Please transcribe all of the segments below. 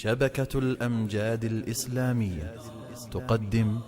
شبكة الأمجاد الإسلامية تقدم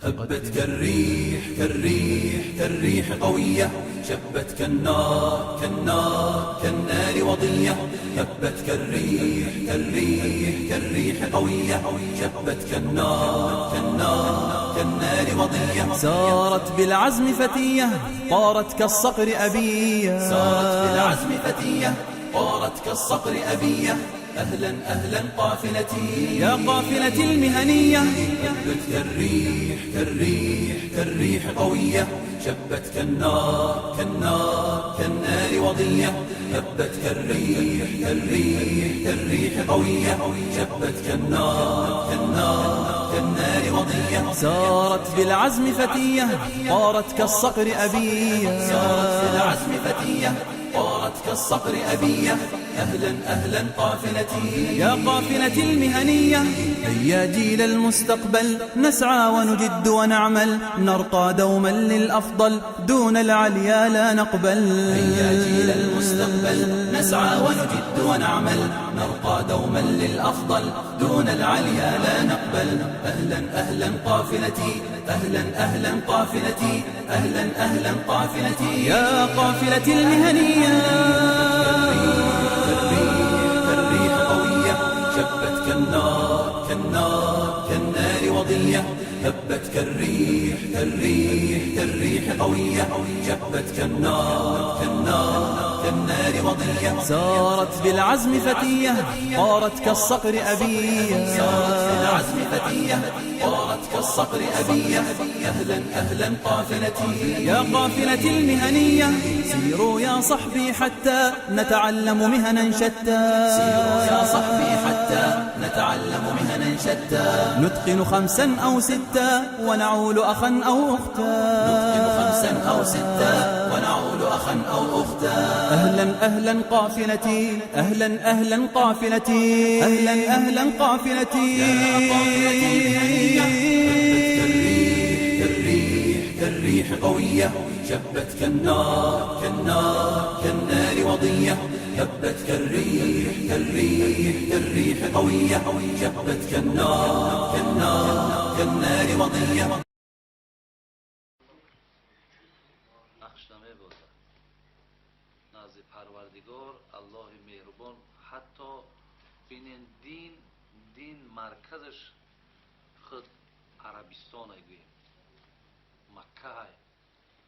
هبت كالريح كالريح كالريح قوية، شبت كالنار كالنار كالنار وضية. هبت كالريح كالريح كالريح قوية، شبت كالنار كالنار كالنار وضية. سارت بالعزم فتية طارت كالصقر أبية، سارت بالعزم فتية طارت كالصقر أبية. أهلا أهلا قافلتي يا قافلة المهنية. هبت كالريح كالريح كالريح قوية، شبت كالنار كالنار كالنار وضية. هبت كالريح كالريح كالريح قوية، شبت كالنار كالنار كالنار وضية. سارت بالعزم فتية طارت كالصقر أبية، سارت بالعزم فتية طارت كالصقر أبية. أهلا أهلا قافلتي يا قافلة المهنية. هيا جيل المستقبل نسعى ونجد ونعمل، نرقى دوما للأفضل دون العليا لا نقبل. هيا جيل المستقبل نسعى ونجد ونعمل، نرقى دوما للأفضل دون العليا لا نقبل. أهلا أهلا قافلتي أهلا أهلا قافلتي أهلا أهلا قافلتي يا قافلة المهنية. كالريح قوية، شبت كالنار كالنار كالنار وضية. هبت كالريح كالريح كالريح قوية، شبت كالنار كالنار كالنار وضية. سارت بالعزم فتية طارت كالصقر أبية، سارت بالعزم فتية طارت كالصقر أبية. أهلا أهلا قافلتي يا قافلة المهنية. سيروا يا صحبي حتى نتعلم مهنا شتى، سيروا يا صحبي حتى نتعلم مهنا شتى. نتقن 5 أو 6 ونعول أخا أو أختا، نتقن 5 أو 6 ونعول أخا أو أختا. أهلا أهلا قافلتي أهلا أهلا قافلتي أهلا أهلا قافلتي. يا قافلتي كالريح كالريح قوية، شبت كالنار كالنار كالنار وضية. هبت كالريح كالريح كالريح قوية، شبت كالنار كالنار كالنار وضية. نقشنامه بود نزد پروردگار الله مهربان. حتی بینین دین مرکزش خود عربستان گوییم، مکه های.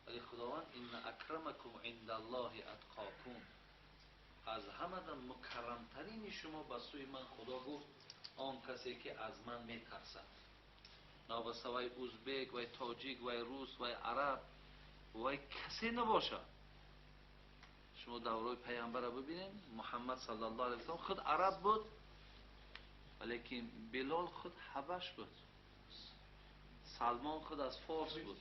ولی خداوند ان اکرمکم عند الله اتقاکم، از همه مکرمترین شما به سوی من خدا گفت آن کسی که از من میترسد. نابسته وی ازبک وی تاجیک وی روس وی عرب وی کسی نباشه. شما دورای پیامبر رو ببینید، محمد صلی الله علیه وسلم خود عرب بود، ولیکن بلال خود حبش بود، سلمان خود از فارس بود.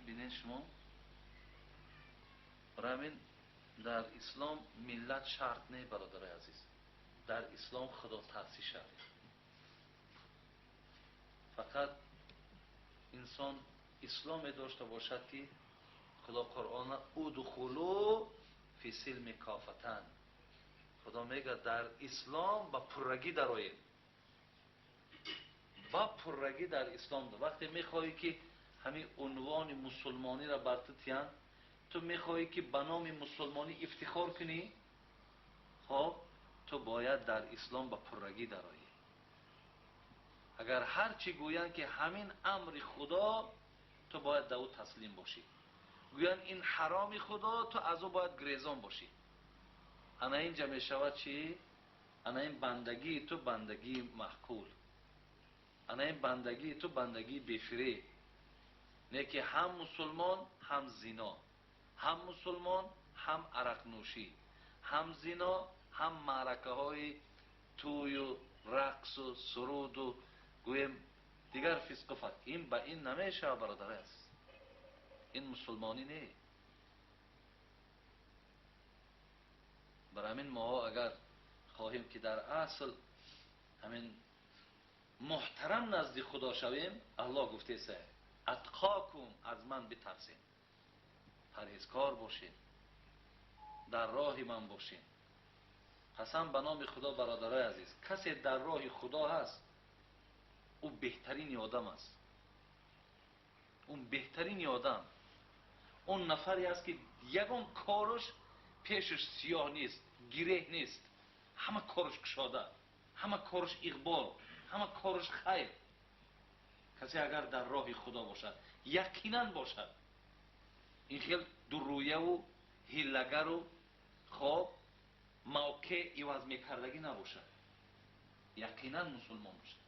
ببینید شما برامین در اسلام ملت شرط نه برادر عزیز. در اسلام خدا ترسی شرط. فقط انسان اسلام داشته باشد که خدا قرآن ادخلوا فی سلم کافتن، خدا میگه در اسلام با پرگی درآیید. با پرگی در اسلام ده. وقتی میخوایی که همین عنوان مسلمانی را بر تو تیان، تو میخوایی که به نام مسلمانی افتخار کنی، خب تو باید در اسلام با پرگی درآیی. اگر هر چی گویند که همین امر خدا، تو باید به او تسلیم باشی. گویند این حرام خدا، تو از او باید گریزان باشی. انا اینجا می شود چی؟ انا این بندگی تو بندگی محکول، انا این بندگی تو بندگی بفری. نه که هم مسلمان هم زنا، هم مسلمان هم عرق نوشی، هم زنا هم معرکه های توی و رقص و سرود و گویم دیگر فسق و فسق. این با این نمیشه برادر است. این مسلمانی نه. برای همین ما اگر خواهیم که در اصل همین محترم نزد خدا شویم، الله گفته سه اتقاکم، از من بترسین، پرهیزکار باشین، در راه من باشین. قسم به نام خدا برادرای عزیز، کسی در راه خدا هست او بهترین آدم است. اون بهترین آدم اون نفری است که یگان کارش پیشش سیاه نیست، گره نیست، همه کارش کشاده، همه کارش اقبال، همه کارش خیر. کسی اگر در راه خدا باشد، یقینا باشد، این خیلی درویه و هیلگر و خواب موقع عوض میکردگی نباشد، یقینا مسلمان باشد.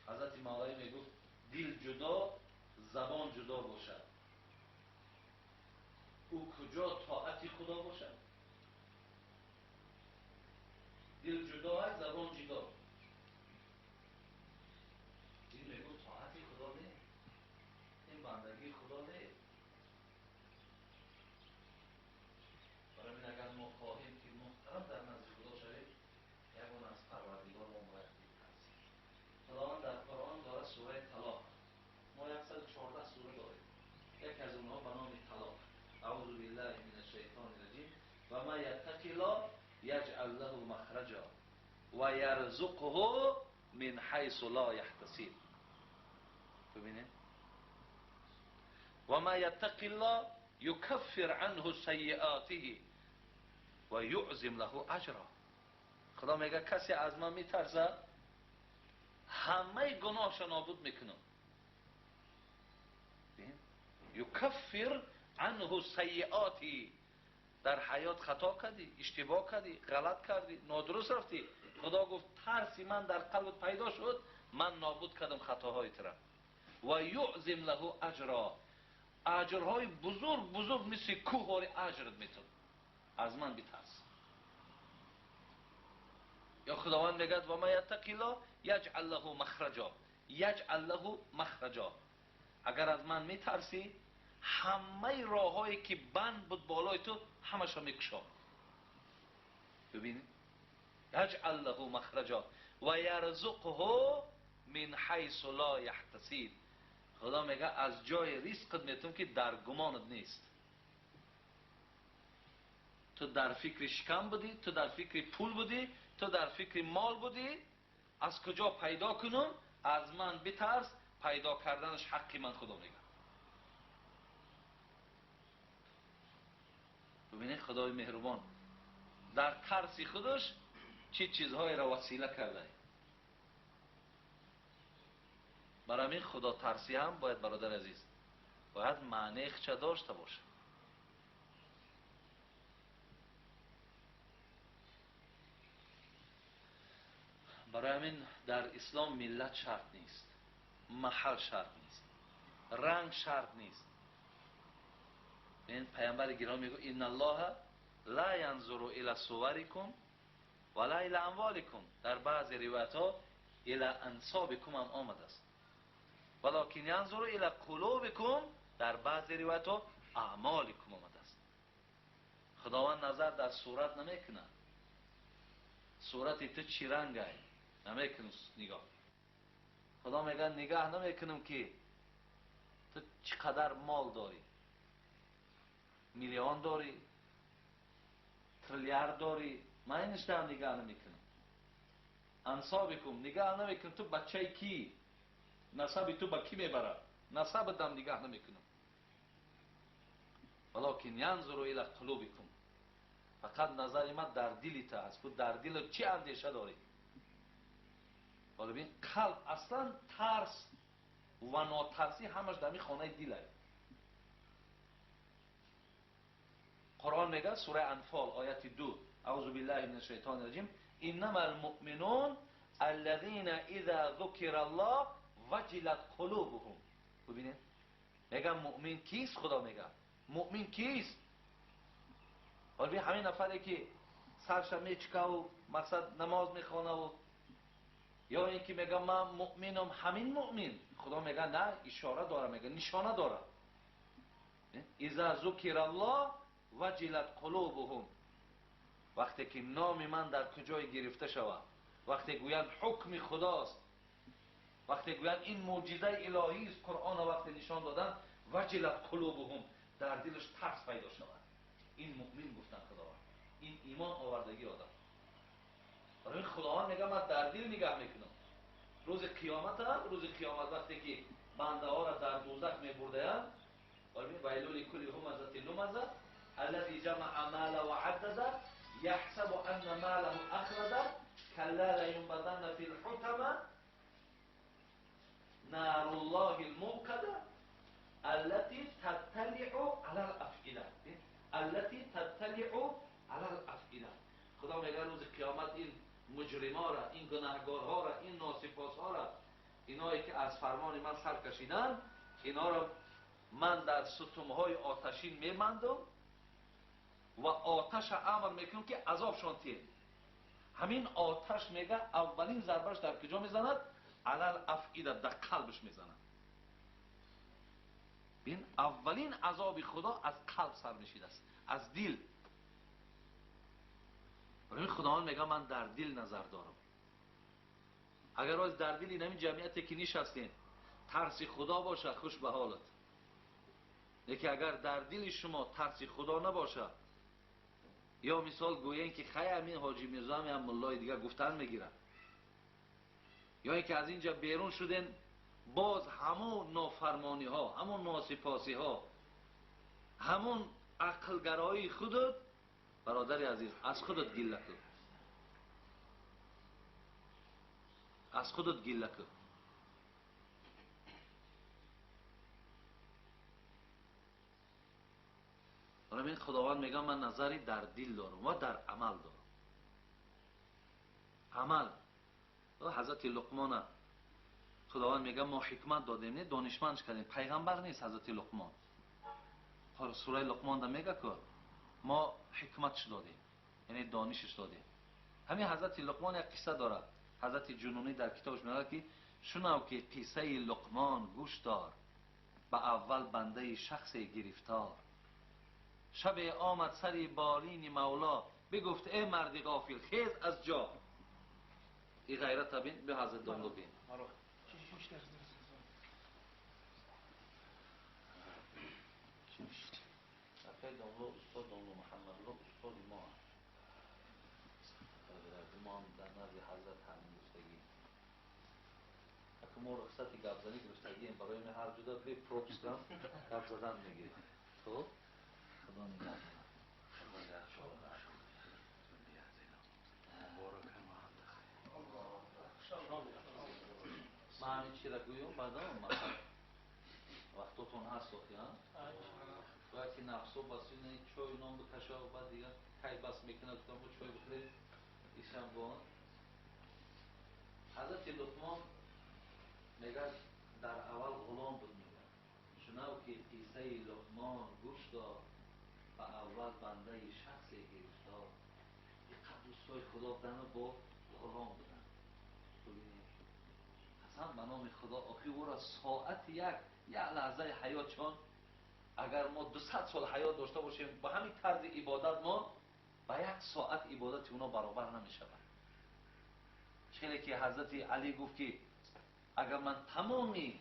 حضرت مولوی میگفت دل جدا زبان جدا باشد، او کجا طاعت خدا باشد؟ دل جدا است، زبان جدا. این میگفت طاعت خدا نه، این بندگی خدا نه. برای من اگر ما خواهیم که محترم در نزد خدا شویم، یکون از پروردگار ما باید بترسیم. خداوند در قرآن داره سوره طلاق، ما 114 سوره داریم، یک از اونها به نام طلاق. اعوذ بالله من الشیطان الرجیم و ما یتق الله یجعل له مخرجا و یرزقه من حیث لا یحتسب. ببینید، و ما یتق الله یکفر عنه سیئاته و یعظم له اجرا. خدا میگه کسی از من میترسه همه گناهش نابود میکنم. یکفر عنه سیئاتی، در حیات خطا کردی، اشتباه کردی، غلط کردی، نادرست رفتی، خدا گفت ترسی من در قلبت پیدا شد، من نابود کردم خطاهایت را. و یعظم له اجرا، اجرهای بزرگ بزرگ مثل کوه اجرت میتون، از من بترس. یا خداوند میگه و ما یتق الله یجعل له مخرجا، یجعل له مخرجا، اگر از من میترسی همه راههایی که بند بود بالای تو همش رو میکشم. ببینید، یجعل له مخرجا و یرزقه من حیث لا یحتسب. خدا میگه از جای رزقت میتونم که در گمانت نیست. تو در فکر شکم بودی، تو در فکر پول بودی، تو در فکر مال بودی، از کجا پیدا کنم؟ از من بترس، پیدا کردنش حقی من خدا میگه. ببینید خدای مهربان در ترس خودش چه چیزهایی را وسیله کرده. برای این خدا ترسی هم باید برادر عزیز باید معنی خچه داشته باشه. برای همین در اسلام ملت شرط نیست، محل شرط نیست، رنگ شرط نیست. این پیامبر گرامی میگه ان الله لا ينظر الى صوركم ولا الى اموالكم. در بعض روایت ها الى انسابكم هم آمده است، ولكن ينظر الى قلوبكم. در بعض روایت ها اعمالكم آمده است. خداوند نظر در صورت نمیکنه، صورت تو چی رنگه نمیکنه نگاه. خدا میگه نگاه نمیکنم که تو چقدر مال داری، میلیون داری، تریلیارد داری، من اینش در نگاه نمیکنم. انصابکم، نگاه نمیکنم تو بچه کی، نسب تو با کی میبره، نسب دم نگاه نمیکنم. ولکن ینظر الی قلوبکم، فقط نظر من در دلت است، تو در دلت چی اندیشه داری. ولی ببین قلب اصلا ترس و ناترسی همش در این خانه دله. قرآن میگه سوره انفال آیت 2 اعوذ بالله من الشیطان الرجیم انما المؤمنون الذين اذا ذکر الله وجلت قلوبهم. ببینید میگه مؤمن کیست؟ خدا میگه مؤمن کیست؟ ولی همین نفری که سرش میچکه و مقصد نماز میخونه و یا اینکه میگه من مؤمنم، همین مؤمن. خدا میگه نه، اشاره داره، میگه نشانه داره. اذا ذکر الله وجلت قلوبهم، وقتی که نام من در کجای گرفته شود، وقتی گویند حکم خداست، وقتی گویند این معجزه الهی است، قرآن وقتی نشان دادن وجلت قلوبهم، در دلش ترس پیدا شود. این مؤمن گفتن خداوند، این ایمان آوردگی آدم. برای خداوند میگه من در دل نگاه میکنم. روز قیامت وقتی که بنده ها را در دوزخ میبردند، ویل لکل همزة لمزة الذی جمع مالا و عدده یحسب ان ماله اخلده کلا لینبذن فی الحطمة نار الله الموقده التي تطلع على الافئده. التي تطلع على الافئده. خدا میگه روز قیامت این مجرما را، این گناهکارها را، این ناسپاسها را، اینایی که از فرمان من سر کشیدن، اینا را من در ستمهای آتشین میمندم و آتش امر میکنم که عذابشان تیر. همین آتش میگه اولین ضربش در کجا میزند؟ علل افئده، در قلبش میزند. این اولین عذاب خدا از قلب سر میشید است، از دل. برای خداوند میگه من در دل نظر دارم. اگر از در دل این همین جمعیتی که نشستین ترس خدا باشه، خوش به حالت. لیکن اگر در دل شما ترس خدا نباشه، یا مثال گویین که خیلی همین حاجی میرزا هم ملای دیگر گفتن میگیرن، یا اینکه از اینجا بیرون شدین باز همون نافرمانی ها، همون ناسپاسی ها، همون عقلگرایی خودت، برادری عزیز، از خودت گله کن. از خودت گله کن. برای خداوند میگه من نظری در دل دارم و در عمل دارم. عمل. حضرت لقمان خداوند میگه ما حکمت دادیم، نه دانشمندش کردیم. پیغمبر نیست حضرت لقمان. سوره لقمان دا میگه که ما حکمتش دادیم، یعنی دانشش دادیم. همین حضرت لقمان یک قصه داره. حضرت جنونی در کتابش میگه که شنو که قصه لقمان گوش دار، به اول بنده شخص گرفتار. شب آمد سری بالین مولا، بگفت ای مرد غافل خیز از جا. این غیرت بین به حضرت دانلو بین. اپای دانلو استاد دانلو محمد الله استاد ما در نزد حضرت همین گفتگی. اگه ما رخصتی گفزنی گفتگی این برای من هر جدا بری پروپس کن گفت زدن میگیری. خب؟ خدا نگه من همین چی را گویم بعدا وقتاتون هست وقیان باید که نفسو بسیونه چای نام بکشه و بعد دیگه کهی بس میکنه کتام با چای بخورید ایشم بان. حضرت لقمان میگه در اول غلام بود. میگه شنو که قصه لقمان گوش دار، و اول بنده شخص گرفتار. این قدوسای خدا بدن با غلام بودن. ببینید قسم به نام خدا آخی او را ساعت یک لحظه حیات چون اگر ما 200 سال حیات داشته باشیم با همین طرز عبادت ما با یک ساعت عبادت اونا برابر نمی شود. چیزی که حضرت علی گفت که اگر من تمامی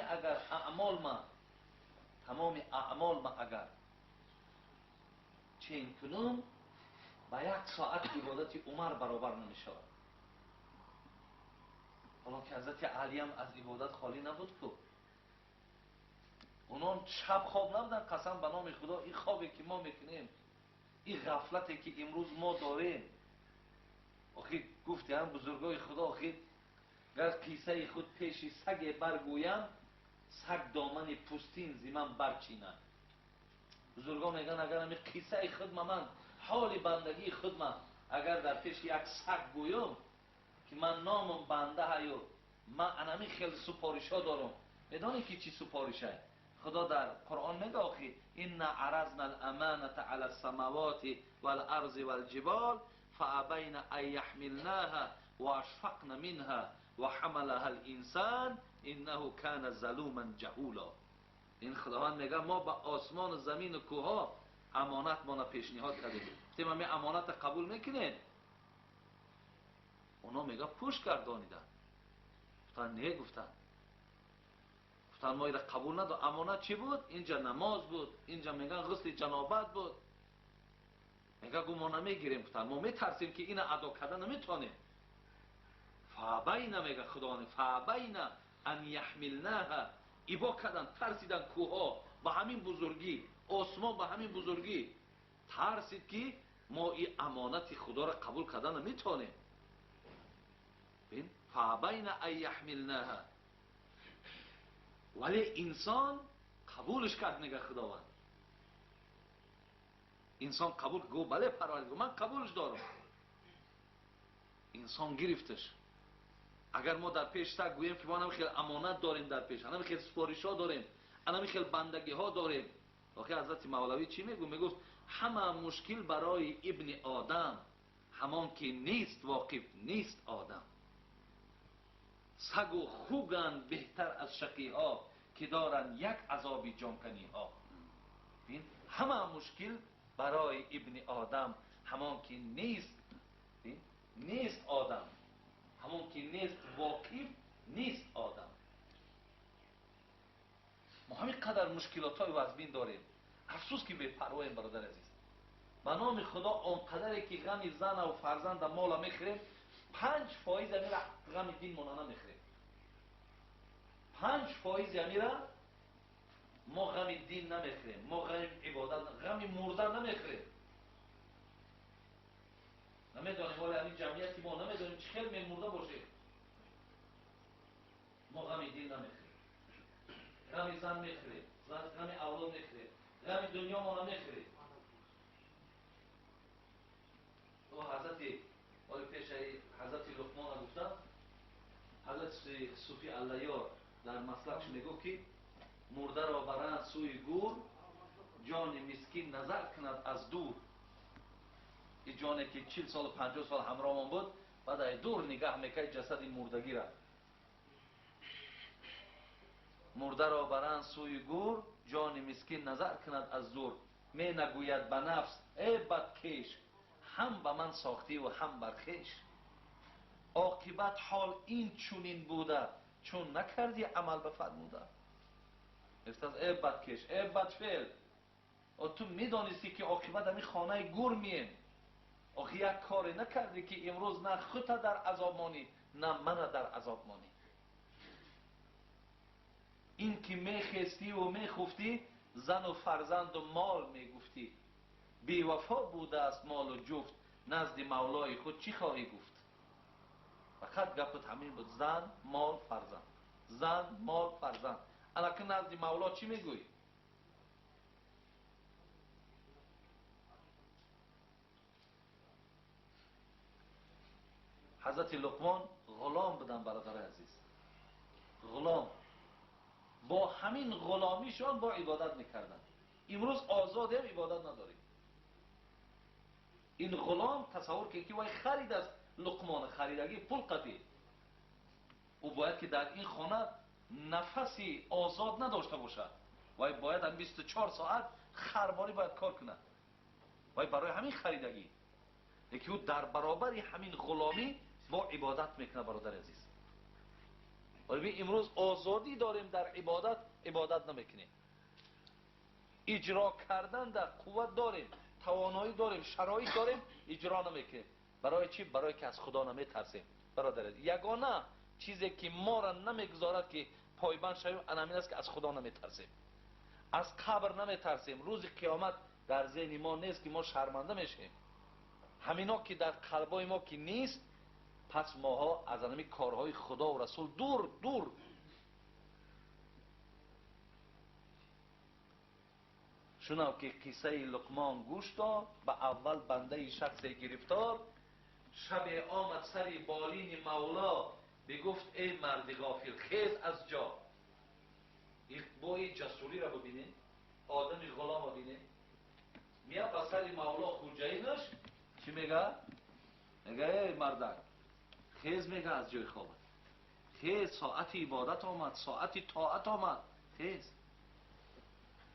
اگر اعمال ما اگر چین کنم با یک ساعت عبادت عمر برابر نمی شود. حالا که حضرت علی هم از عبادت خالی نبود که اونا شب خواب نبودن. قسم به نام خدا این خوابی که ما میکنیم، این غفلتی که امروز ما داریم، آخی گفتی هم بزرگای خدا آخی گر قیصه خود پیشی سگ برگویم، سگ دامن پوستین زیمن برچینن. بزرگان میگن اگر همی قیصه خود من حال بندگی خود من اگر در پیش یک سگ گویم که من نامم بنده هیو، من انمی خیلی سپارش ها دارم. میدانی که چی سپارشه؟ خدا در قرآن میگه آخی این عرضنا الامانة على السماوات والارض والجبال فابین ان یحملناها واشفقن منها وحملها الانسان انه کان ظلوما جهولا. این خداوند میگه ما به آسمان و زمین و کوها امانت ما پیشنهاد کردیم. گفتیم همین امانت قبول میکنین؟ اونا میگه پوش گردانیدن. گفتن نه. گفتن گفتن ما اینا قبول نداریم. امانت چی بود؟ اینجا نماز بود، اینجا میگن غسل جنابت بود. میگه گو ما نمیگیریم. گفتن ما میترسیم که اینا ادا کردن نمیتونیم. فابینا میگه خدا، فابینا ان یحملناها، ایبا کردن، ترسیدن کوها با همین بزرگی، آسمان با همین بزرگی، ترسید که ما این امانت خدا را قبول کردن نمیتونیم. ببین فابینا ان یحملناها، ولی انسان قبولش کرد. میگه خداوند انسان قبول، گو بله پروردگار من قبولش دارم. انسان گرفتش. اگر ما در پیش تا گوییم که ما هم خیلی امانت داریم در پیش، هم خیلی سپارش ها داریم، هم خیلی بندگی ها داریم. آخه حضرت مولوی چی میگو؟ میگفت همه مشکل برای ابن آدم همان که نیست واقف نیست آدم. سگ و خوگند بهتر از شقی ها که دارن یک عذابی جانکنی ها. ببین همه مشکل برای ابن آدم همان که نیست، نیست آدم، همون که نیست واقف نیست آدم. ما همین قدر مشکلات های وزبین داریم. افسوس که بی‌پروایم برادر عزیز. به نام خدا آنقدری که غم زن و فرزند و مال میخریم، 5% میره غم دین مونانه میخریم. 5% میره ما غم دین نمیخریم، ما غم عبادت، غم مرده نمیخریم. نمیدونیم ولی همین جمعیتی ما نمیدونیم چه خیلی مرده باشه. ما غم دین نمیخریم، غم زن میخریم، غم اولاد میخریم، غم دنیا ما نمیخریم. تو حضرت ولی پیش حضرت لقمان گفتن، حضرت صوفی علیار در مسلکش میگو که مرده را برند سوی گور، جان مسکین نظر کند از دور. این جانی که 40 سال 50 سال همراه من بود، بعد از دور نگاه میکرد جسد مردگی را. مرده را برند سوی گور، جان مسکین نظر کند از دور. می نگوید به نفس ای بدکش، هم به من ساختی و هم بر خویش. عاقبت حال این چونین بوده، چون نکردی عمل بفرموده. گفتند ای بدکش، ای بدفعل، و تو میدانستی که عاقبت همین خانه گور میم. آخه یک کاری نکردی که امروز نه خودت در عذاب مانی نه من در عذاب مانی. این که میخستی و میخفتی، زن و فرزند و مال میگفتی. بی وفا بوده است مال و جفت، نزد مولای خود چی خواهی گفت؟ فقط گپت همین بود، زن مال فرزند، زن مال فرزند. الان که نزد مولا چی میگوی؟ حضرت لقمان غلام بودن برادر عزیز، غلام. با همین غلامیشان با عبادت میکردن. امروز آزاده هم عبادت نداریم. این غلام تصور که وای خرید از لقمان، خریدگی پول قدی. او باید که در این خانه نفسی آزاد نداشته باشد. وای باید هم 24 ساعت خرباری باید کار کنه. وای برای همین خریدگی. یکی او در برابر همین غلامی با عبادت میکنه برادر عزیز. ولی امروز آزادی داریم در عبادت، عبادت نمیکنیم. اجرا کردن در قوت داریم، توانایی داریم، شرایط داریم، اجرا نمیکنیم. برای چی؟ برای که از خدا نمیترسیم برادر عزیز. یگانه چیزی که ما را نمیگذارد که پایبند شویم همین است که از خدا نمیترسیم. از قبر نمیترسیم. روز قیامت در ذهن ما نیست که ما شرمنده میشیم. همینا که در قلبای ما که نیست، پس ماها از همین کارهای خدا و رسول دور دور. شنو که قصه لقمان گوش داد. به اول بنده شخص گرفتار، شب آمد سر بالین مولا، بگفت ای مرد غافل خیز از جا. با این جسوری را ببینید، آدمی غلام را ببینید، میاد به سر مولا خوجینش چی میگه؟ میگه ای مردک خیز، میگه از جای خوابت خیز، ساعت عبادت آمد، ساعت طاعت آمد، خیز.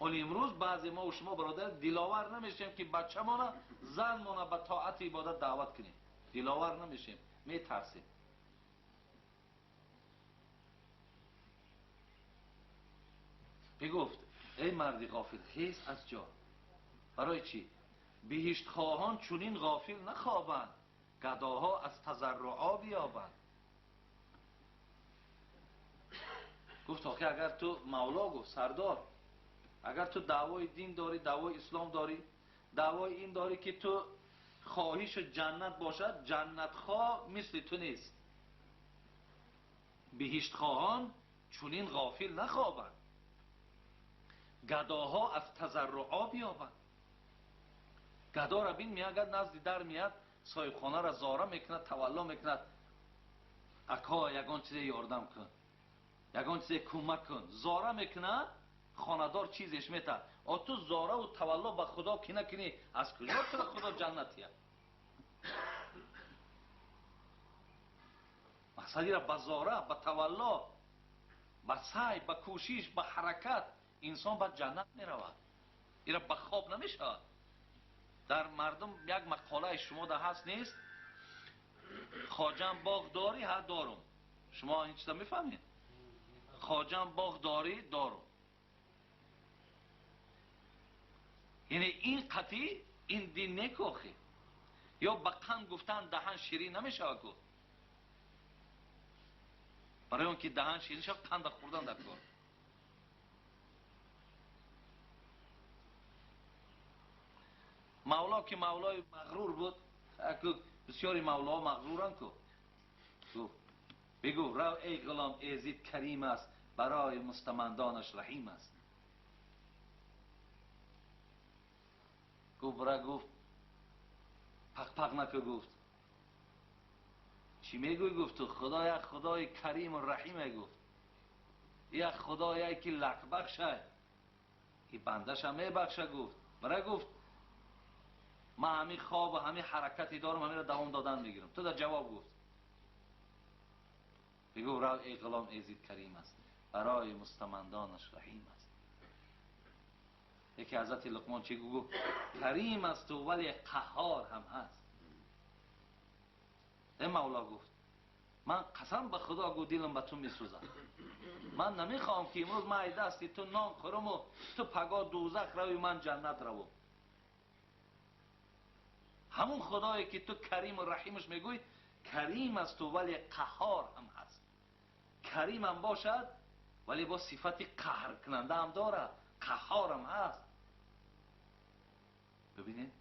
ولی امروز بعضی ما و شما برادر دلاور نمیشیم که بچه مانا زن مانا به طاعت عبادت دعوت کنیم. دلاور نمیشیم، میترسیم. میگفت ای مردی غافل خیز از جا. برای چی؟ بهشت خواهان چونین غافل نخوابند، گداها از تضرعا بیابند. گفت آخه اگر تو مولا گفت سردار، اگر تو دعوای دین داری، دعوای اسلام داری، دعوای این داری که تو خواهیش جنت باشد، جنت خواه مثل تو نیست. بهشت خواهان چونین غافل نخوابند، گداها از تضرعا بیابند. گدا را بین میاگد نزد در میاد، صاحب خانه را زاره میکند، تولا میکند، اکا یگان چیز یاردم کن، یگان چیز کمک کن، زاره میکند. خاندار چیزش میتد، تو زاره و تولا به خدا کی نکنی، از کجا تو خدا جنتیه؟ مقصدی را به زاره، به تولا، به سعی، به کوشش، به حرکت انسان به جنت میرود. این را به خواب نمیشود. در مردم یک مقاله شما در هست نیست، خواجم باغ داری؟ ها دارم. شما این چیزا میفهمید؟ خواجم باغ داری؟ دارم. یعنی این قطعی این دین نکوخی. یا به قند گفتن دهن شیرین نمیشه گفت. برای اون که دهن شیرین شد قند خوردن در کار. مولا که مولای مغرور بود، بسیاری مولا مغرورن کو. بگو رو ای غلام ایزید کریم است، برای مستمندانش رحیم است. گفت برای گفت پق نکو. گفت چی میگوی؟ گفت تو خدا یک خدای کریم و رحیمه. گفت یک خدایی که لک بخشه، این بندش هم میبخشه. گفت برای گفت من همین خواب و همین حرکتی دارم، همین را دوام دادن میگیرم. تو در جواب گفت بگو رو ای غلام ایزید کریم است، برای مستمندانش رحیم است. یکی حضرت لقمان چی گفت؟ کریم است و ولی قهار هم هست. ای مولا گفت من قسم به خدا گو دلم به تو میسوزم. من نمیخوام که امروز من دستی تو نان خورم و تو پگاه دوزخ روی من جنت رو. همون خدایی که تو کریم و رحیمش میگوی کریم است و ولی قهار هم هست. کریم هم باشد ولی با صفت قهر کننده هم داره، قهار هم هست. ببینید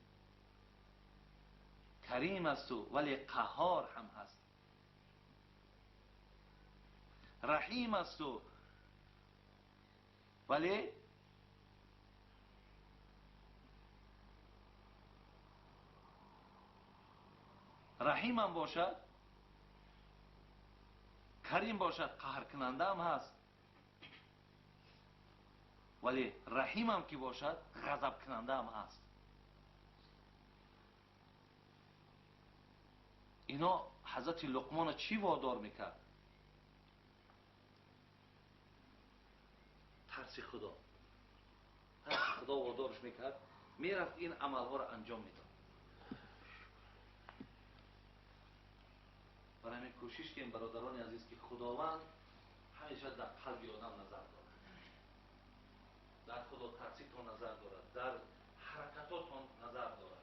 کریم است و ولی قهار هم هست. رحیم است و ولی رحیم هم باشد، کریم باشد، قهر کننده هم هست. ولی رحیم هم که باشد غضب کننده هم هست. اینا حضرت لقمان چی وادار میکرد؟ ترس خدا. ترس خدا وادارش میکرد، میرفت این عملها را انجام میداد. برای همین کوشش که این برادران عزیز که خداوند همیشه در قلب آدم نظر دارد، در خدا ترسیتون نظر دارد، در حرکتاتون نظر دارد.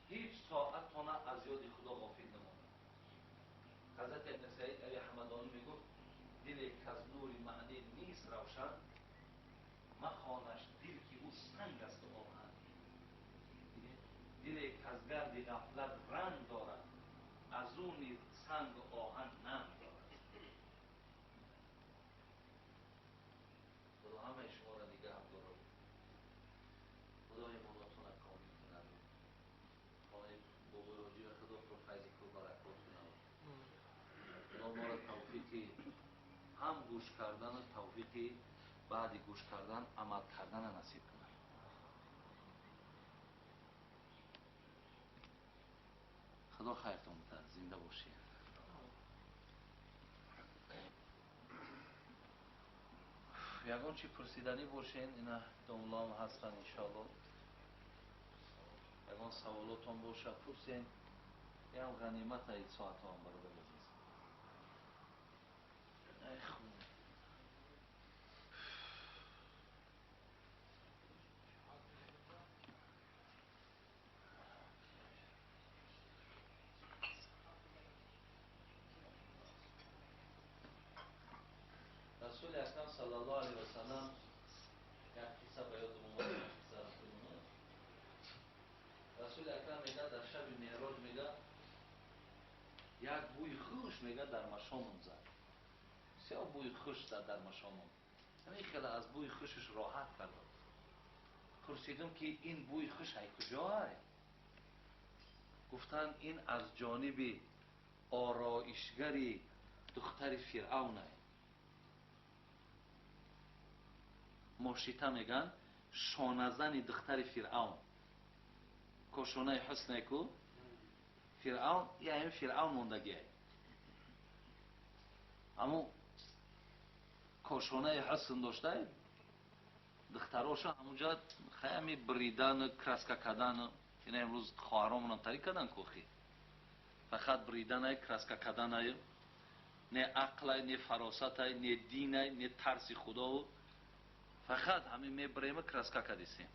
هیچ ساعتتون از یاد خدا غافل نماند. حضرت ابن سعید علی حمدانی میگفت دل که از نور معنی نیست روشن، مخوانش دل که او سنگ است و آهن. دل که از گرد غفلت رنگ دارد، از اون سنگ و آهن نم دارد. خدا همه شما را نگه دارد. خدای مولاتون را کامل کند. خدای بابای حاجی و خدا پر فیض و برکات کند. خدا ما را توفیق هم گوش کردن و توفیق بعد گوش کردن عمل کردن نصیب کند. خدا خیرتون بده. زنده باشید. یگان چی پرسیدنی باشین اینا دوملام هستن انشاءالله. یگان سوالاتون باشه پرسین. یه هم غنیمت اید ساعت هم برادر عزیز. ای خون رسول اکرم صلی الله علیه و سلم یک قصه به یادم اومد، قصه را خودمون. رسول اکرم میگه در شب معراج میگه یک بوی خوش میگه در مشامم زد. سیاه بوی خوش زد در مشامم. همین خیلی از بوی خوشش راحت کردم. پرسیدم که این بوی خوش های کجا های؟ گفتن این از جانب آرایشگری دختر فرعون های. موشیتا میگن شانزن دختر فرعون. کشونه حسنه کو فرعون، یعنی فرعون موندگی های. اما کشونه حسن داشته دختراشا همونجا خیلی بریدن، کرسکه کردن. این امروز خواهرامون هم طریق کردن کوخی. فقط بریدن، کرسکه کردن، نه عقل، نه فراست، نه دین، نه ترس خدا. فقط همین میبریم کرسکه کردیسیم.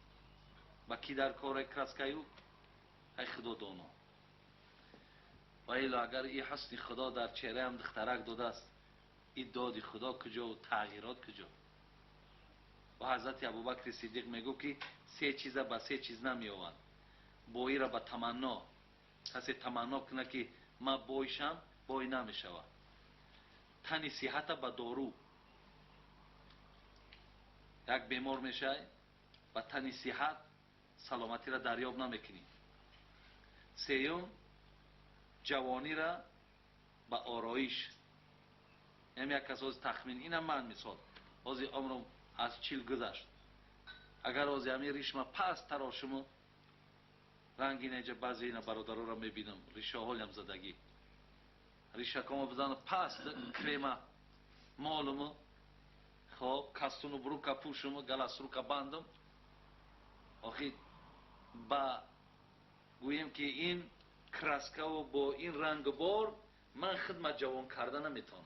با کی در کار کرسکه‌یو؟ ای خدا دانا. و ایلا اگر این حسن خدا در چهره هم دخترک داده است، این داد خدا کجا و تغییرات کجا؟ و حضرت ابوبکر صدیق میگو که سه چیزه با سه چیز نمیآوند. بویی را به تمنا، کسی تمنا کنه که من بویشم، بوی نمیشود. تن صحت به دارو، یک بیمار میشه و تن صحت سلامتی را دریاب نمیکنی. سیوم جوانی را به آرایش. یک کس از تخمین، اینم من مثال از عمرم از 40 گذشت. اگر از همین ریشم پس تراشم رنگی نیجا بعضی اینا برادرها را میبینم ریشه هالی هم زدگی ریشه کما بزنم پس کریم مالم خب کستونو برو که پوشم گلس رو که بندم آخی با گویم که این کرسکه و با این رنگ بار من خدمت جوان کردن نمیتونم.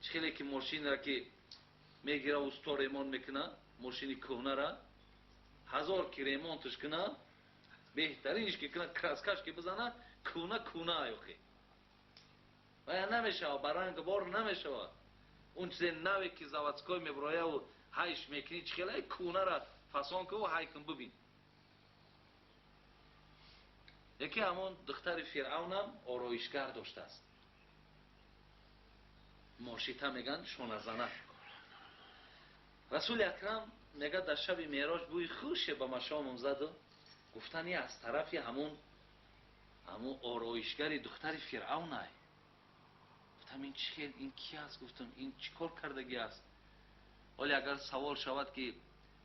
خیلی که ماشین را که میگیره و ستا ریمون میکنه، ماشینی کهنه را 1000 که ریمونتش کنه بهترینش که کنه کرسکش که بزنه کهنه ایوخی و یا نمیشه و برنگ بار نمیشه. اون چیز نوی که زواتسکای میبرایه و هایش میکنی خیلی کهنه را فسان که و های کن ببین. یکی همون دختر فرعون هم آرایشگر داشته است. ماشیتا میگن شونزنه. رسول اکرم میگه در شب معراج بوی خوش به مشامم زد و گفتن این از طرفی همون آرایشگری دختر فرعون های. گفتم این چیه؟ این کی است؟ گفتم این چیکار کردگی است؟ ولی اگر سوال شود که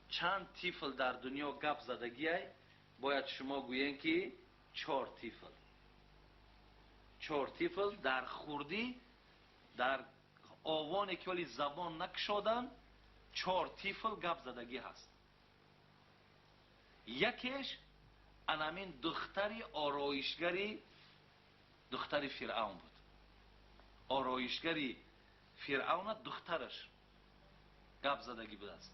چند طفل در دنیا گپ زدگی های، باید شما گویین که 4 طفل. 4 طفل در خوردی در آوانی که ولی زبان نکشادن 4 طفل گپ زدگی هست. یکیش انامین دختری آرایشگری دختری فرعون بود. آرایشگری فرعون دخترش گپ زدگی بود است.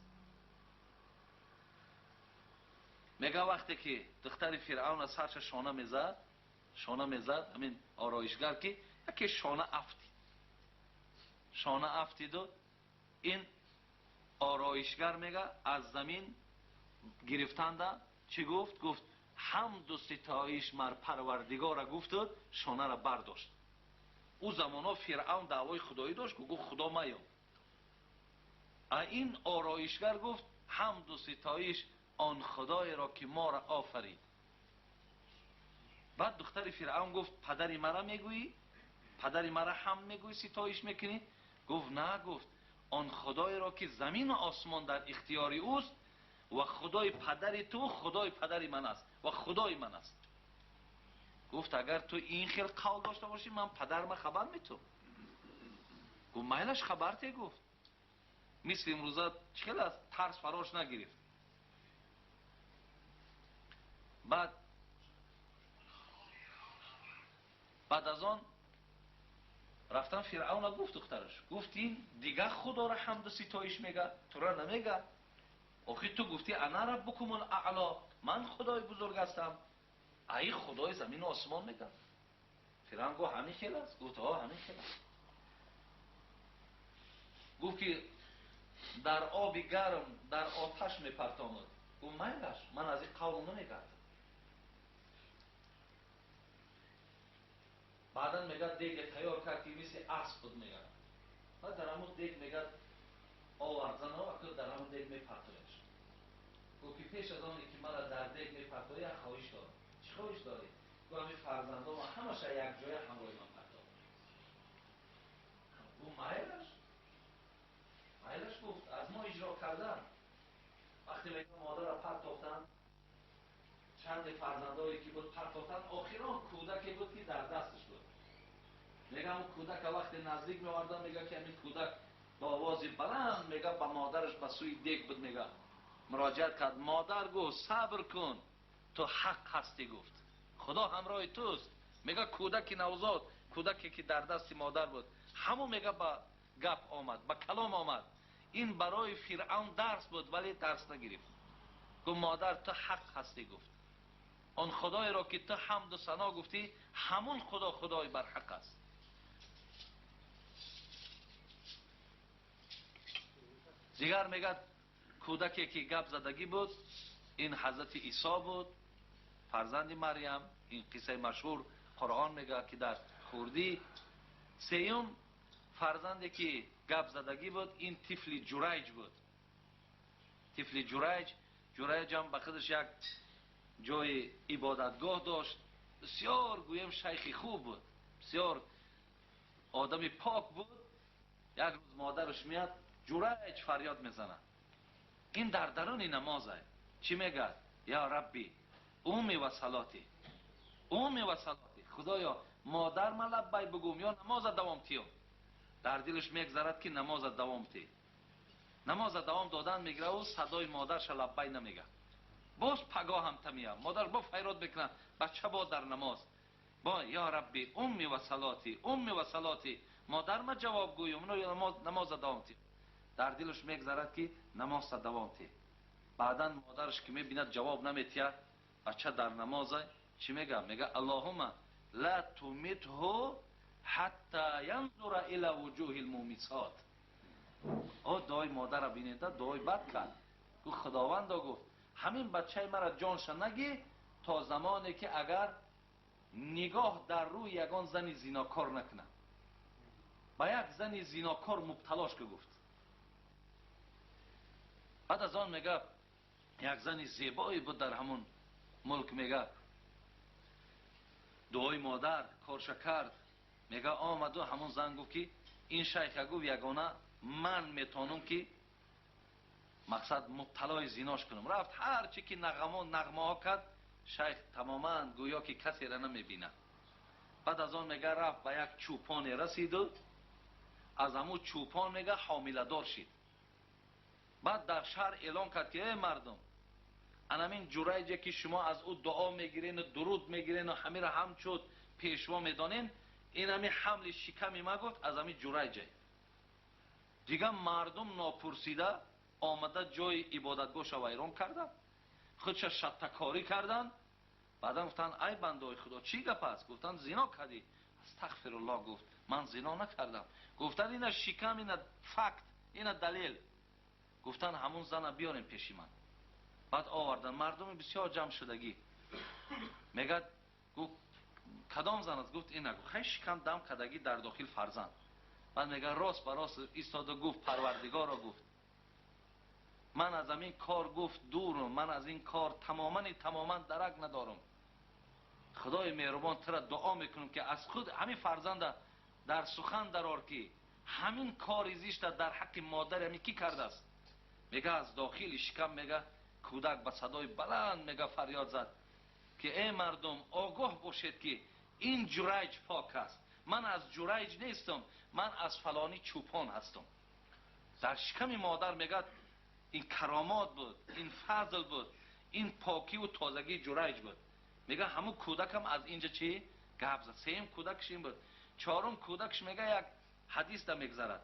میگه وقتی که دختری فرعون سرش شانه میزد همین آرایشگر که یکی شانه افتید و این آرایشگر میگه از زمین گرفتنده چی گفت؟ گفت حمد و ستایش مر پروردگار گفت و شانه را برداشت. او زمانا فرعون دعوای خدایی داشت که گفت خدا میام. این آرایشگر گفت حمد و ستایش آن خدای را که ما را آفرید. بعد دختر فرعون گفت پدری مرا میگویی؟ پدری مرا حمد میگویی ستایش میکنی؟ گفت نه. گفت آن خدای را که زمین و آسمان در اختیار اوست و خدای پدری تو خدای پدری من است و خدای من است. گفت اگر تو این خیل قول داشته باشی من پدرم خبر میتونم. گفت میلش خبر تی. گفت مثل امروزه خیلی از ترس فراش نگرفت. بعد از آن رفتن فرعون گفت دخترش گفت این دیگه خدا را حمد و ستایش میگه تو را نمیگه. آخی تو گفتی انا ربکم الاعلی، من خدای بزرگ هستم. ای خدای زمین و آسمان میگه. فرعون گفت همین خیلی است. گفت ها همین خیلی است. گفت که در آب گرم در آتش میپرتاند. گفت میلش، من از این قول نمیگردم. بعدا میگه دیگ تیار کرد که مثل اسب بود میگه. بعد در همون دیگ میگه آوردن ها که در همون دیگ میپرتایش. گفت که پیش از آنی که مرا در دیگ میپرتایی یک خواهش دارم. چه خواهش داری؟ گفت همین فرزندان و همش یک جای همراه من پرتاب. گفت میلش گفت از ما اجرا کردن. وقتی میگه مادر را پرتافتن، چند فرزندایی که بود پرتافتن، آخران کودکی بود که در دستش بود. میگه اون کودک وقتی نزدیک می‌آوردن، میگه که همین کودک با آوازی بلند میگه به مادرش به سوی دیگ بود، میگه مراجعت کرد. مادر گفت صبر کن، تو حق هستی. گفت خدا همراه توست. میگه کودک نوزاد، کودکی که در دست مادر بود، همون میگه با گپ آمد، با کلام آمد. این برای فرعون درس بود ولی درس نگرفت. گفت مادر تو حق هستی. گفت آن خدای را که تو حمد و ثنا گفتی، همون خدا خدای بر حق است. دیگر میگه کودکی که گپ زدگی بود، این حضرت عیسی بود، فرزند مریم. این قصه مشهور قرآن میگه که در خوردی. سیوم فرزندی که گپ زدگی بود، این طفل جریج بود. طفل جریج هم به خودش یک جای عبادتگاه داشت. بسیار گویم شیخ خوب بود، بسیار آدم پاک بود. یک روز مادرش میاد، جریج فریاد میزنه. این در درون نمازه. چی میگه؟ یا ربی امی و صلاتی، امی و صلاتی. خدایا مادر من لبی بگوم یا نماز دوام تیم. در دلش میگذرد که نماز دوام تی. نماز دوام دادن میگره و صدای مادرش لبی نمیگه. باز پگاه هم تمیه. مادر با فریاد میکنه، بچه با در نماز با یا ربی امی و صلاتی، امی و صلاتی. مادر ما جواب گویم یا نماز دوام تی. در دلش میگذرد که نماز دوام تی. بعدا مادرش که میبیند جواب نمیتیه، بچه در نمازه، چی میگه؟ میگه اللهم لا تمیته حتی ینظر الی وجوه المومیسات. او دعای مادر را بینیده دعای بد کرد. گفت خداوندا، گفت همین بچه مرا جانش نگی تا زمانی که اگر نگاه در روی یگان زن زیناکار نکنه، با یک زن زیناکار مبتلاش که. گفت بعد از آن میگه یک زن زیبایی بود در همون ملک. میگه دعای مادر کارش کرد. میگه آمد و همون زن گفت که این شیخ گفت یگانه من میتونم که مقصد مبتلای زیناش کنم. رفت هر چی که نغمه ها کرد، شیخ تماما گویا که کسی را نمیبینه. بعد از آن میگه رفت به یک چوپان رسید و از همون چوپان میگه حامله دار شد. بعد در شهر اعلان کرد که ای مردم، انامین جریجی که شما از او دعا میگیرین و درود میگیرین و همین را همچون پیشوا میدانین، این همین حمل شکمی ما. گفت از همین جریجه. دیگه مردم ناپرسیده آمده جای عبادتگاهش ویران کردن، خودش شتکاری کردن. بعدا گفتن ای بنده خدا چی گپ است؟ گفتن زنا کردی. استغفر الله. گفت من زنا نکردم. گفتن اینا شکم، اینا فکت، اینا دلیل. گفتن همون زن بیارین پیشی من. بعد آوردن. مردم بسیار جمع شدگی. میگه گفت کدام زن است؟ گفت اینا. گفت خیلی شکم دم کردگی در داخل فرزند. بعد میگه راست به راست ایستاد و گفت پروردگارا، گفت من از این کار گفت دورم، من از این کار تماما درک ندارم. خدای مهربان تو را دعا میکنم که از خود همین فرزند در سخن درار که همین کار زشت در حق مادر همین کی کرده است. میگه از داخل شکم میگه کودک به صدای بلند میگه فریاد زد که ای مردم آگاه باشید که این جریج پاک است. من از جریج نیستم، من از فلانی چوپان هستم. در شکم مادر میگه این کرامات بود، این فضل بود، این پاکی و تازگی جریج بود. میگه همون کودک هم از اینجا چی گپ زد. سیم کودکش این بود. چهارم کودکش میگه یک حدیث دا میگذرد.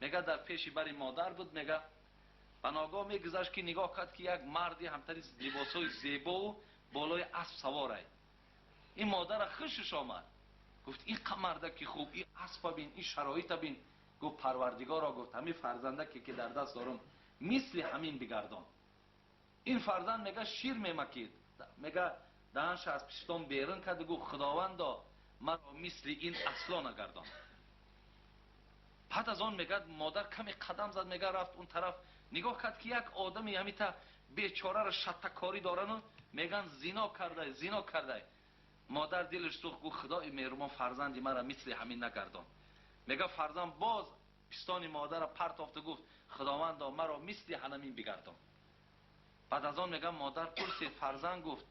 میگه در پیشی بری مادر بود. میگه بناگاه میگذشت که نگاه کرد که یک مردی همتری لباسای زیبا و بالای اسب سواره. این مادر خوشش آمد. گفت این مرده که خوب، این اسب بین، این شرایط بین. گفت پروردگارا، گفت همین فرزندکی که در دست دارم مثل همین بگردان. این فرزند میگه شیر میمکید، میگه دهنش از پشتم بیرون کرد، گفت خداوندا مرا مثل این اصلا نگردان. بعد از آن میگه مادر کمی قدم زد، میگه رفت اون طرف نگاه کرد که یک آدمی همیتا بیچاره را شتکاری دارن و میگن زنا کرده زنا کرده. مادر دلش سوخت، گفت خدای مهربان فرزندی مرا مثل همین نگردان. میگه فرزند باز پستان مادر را پرتافت، گفت خداوندا مرا مثل همین بگردان. بعد از آن میگه مادر پرسید فرزند، گفت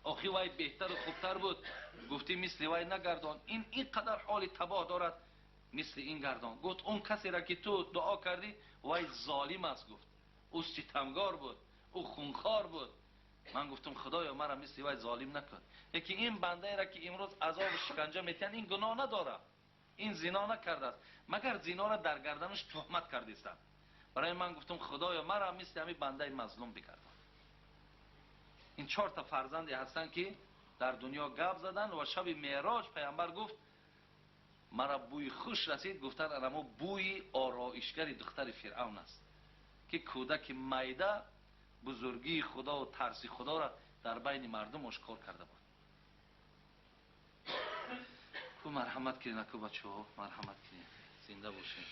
آخی وای بهتر و خوبتر بود، گفتی مثل وای نگردان، این قدر حال تباه دارد مثل این گردان. گفت اون کسی را که تو دعا کردی وای ظالم است، گفت او ستمگار بود، او خونخوار بود. من گفتم خدایا مرا مثل وای ظالم نکن. یکی این بنده را که امروز عذاب و شکنجه میتن، این گناه نداره، این زنا نکرده است، مگر زنا را در گردنش تهمت کردیستند. برای من گفتم خدایا مرا مثل همین بنده مظلوم بگردان. این 4 تا فرزندی هستن که در دنیا گپ زدن و شب معراج پیامبر گفت مرا بوی خوش رسید، گفتن اما بوی آرایشگر دختر فرعون است که کودک میده بزرگی خدا و ترس خدا را در بین مردم آشکار کرده بود. کو مرحمت کنین اکو بچه ها، مرحمت کنین، زنده باشین.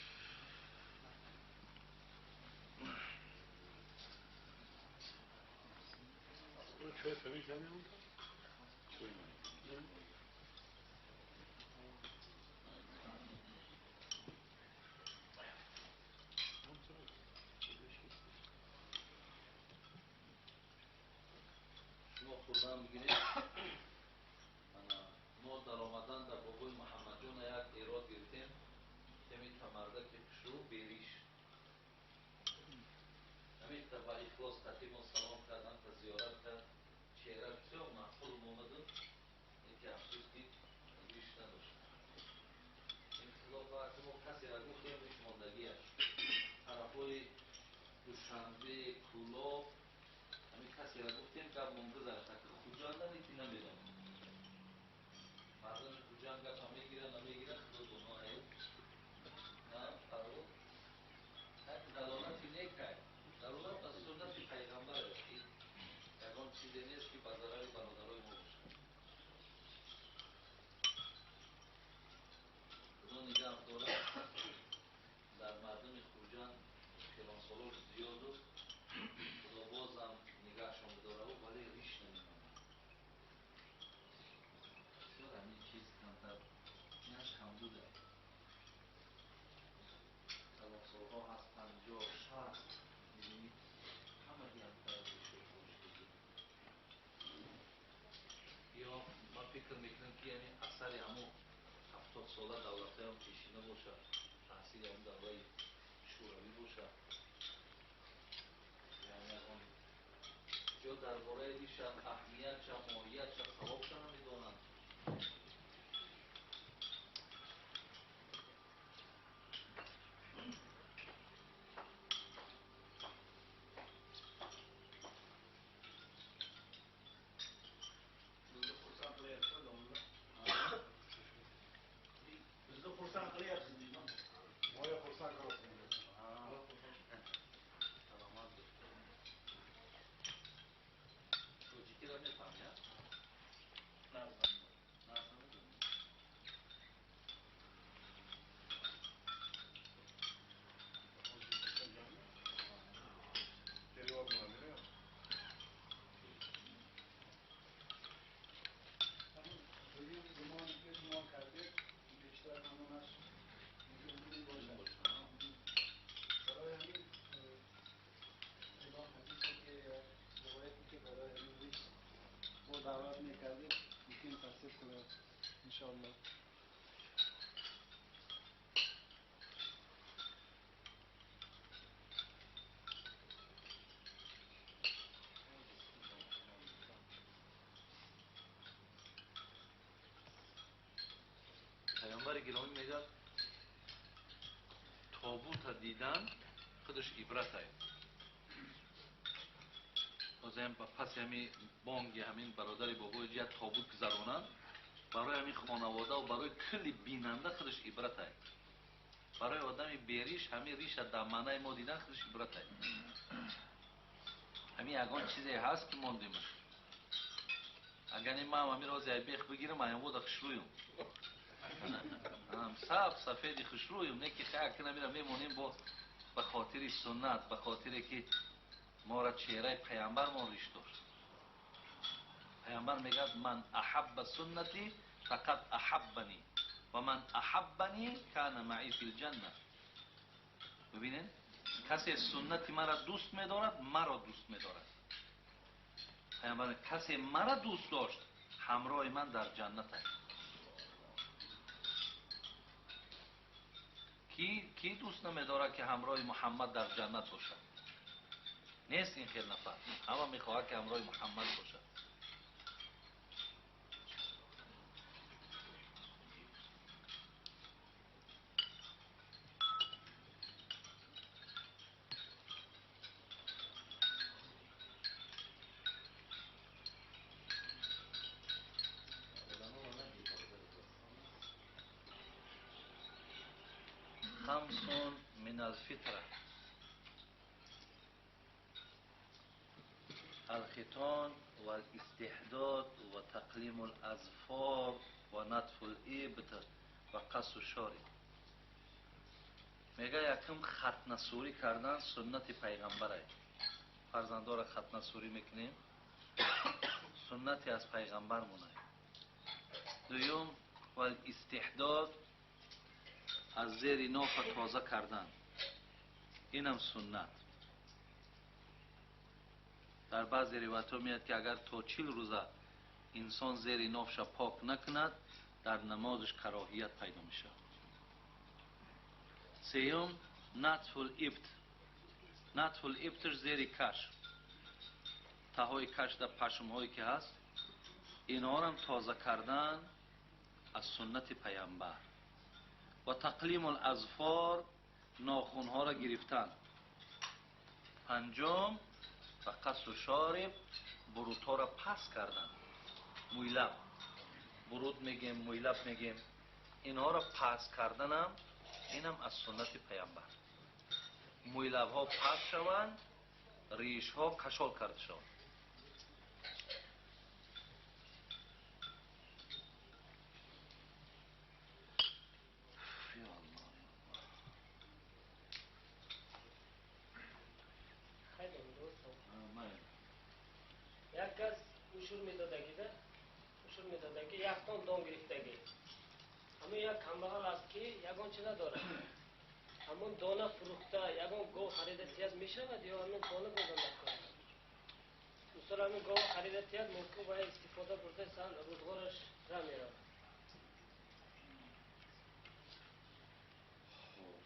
شما خوردن بگیرید. ما در آمدن در بابای محمد جان یک ایراد گرفتیم که همین تمرده که پشو بیریش همین تا با اخلاص تقیم و سلام کردن تا زیارت کرد، چهره بسیار محفوظ مومده، یکی افسوس دید ریش نداشت. این خلاف وقت ما کسی را گفتیم ریش ماندگیش طرفای دوشنبه کلاب همین کسی را گفتیم که مونده زرشت که خوجانده نیتی نمیدن مردم خوجان گفت نمیگیرن خود گناه هست نه فرو یک دلالتی نکرد. دلالت از سنت پیغمبر است که یکان چیزی نیست که به ضرر برادرای ما باشد. خدا نگاه دارد در مردم خوجان خلانسالات زیاد است، خدا بازم نگاهشان بداره و ولی ریش نمیکنه. بسیار همین چیز کمتر اینش کم بوده. خلانسالها هست 50-60 میدونید همه دیانتر ریشه خوشگیدی. یا ما فکر میکنم که یعنی اثر همون 70 ساله دولته هم پیشینه باشه، تحصیل هم دولای شوروی باشه. یعنی اون یا درباره ریش اهمیت چه ماهیت چه ثواب چه نمیدونن. دعوت میکردیم میتونیم تصدیق کنیم انشاءالله. پیامبر گرامی میگه تابوت دیدن خودش عبرت است. بازم پس همین بانگ همین برادر بابای جیت تابوت گذرانند برای همین خانواده و برای کل بیننده خودش عبرت است. برای آدم بیریش همین ریش در معنای ما دیدن خودش عبرت است. همین یگان چیزی هست که ماندیم. اگر این ما همین روز بیخ بگیرم این بود خشرویم. صاف سفید خشرویم نه که خیلی کنه میرم میمونیم با به خاطر سنت، به خاطر که ما را چهره پیامبر ما ریش داشت. پیامبر میگه من احب سنتی فقط احبنی و من احبنی کان معی فی الجنه. ببینید کسی سنت مرا دوست می‌دارد مرا دوست می‌دارد. پیامبر کسی مرا دوست داشت همراه من در جنت است. کی دوست نمی‌دارد که همراه محمد در جنت باشد؟ نیست این خیلی نفر. همه می‌خواهد که همراه محمد باشد. خمس من الفطرة الختان والاستحداد وتقليم الأظفار ونتف الإبط وقص الشارب. میگه یکم ختنه سوری کردن سنت پیغمبره. فرزندا را ختنه سوری میکنیم سنتی از پیغمبر مونه. دوم والاستحداد از زیر ناف تازه کردن اینم سنت. در بعضی روایت ها میاد که اگر تا 40 روزه انسان زیر نافش پاک نکند در نمازش کراهیت پیدا میشه. سیوم نتف الابط. نتف الابطش زیر کش تهای کش در پشم هایی که هست اینها را هم تازه کردن از سنت پیامبر. و تقلیم الاظفار ناخن ها را گرفتن. پنجم و قص و شارب برود ها را پس کردن. مویلب برود میگیم مویلب میگیم اینها را پس کردنم اینم از سنت پیامبر. مویلب ها پس شوند ریش ها کشال کرده شوند. یک کس اشور میدادگی یک تن دام گرفتگی همه یک کمبغل است که یگان چی نداره همون دانه فروخته یگان گو خریده تیز میشود یا همون دانه بودن نکنه. مثلا همون گو خریده تیز ممکن باید استفاده برده سال روزگارش را میره.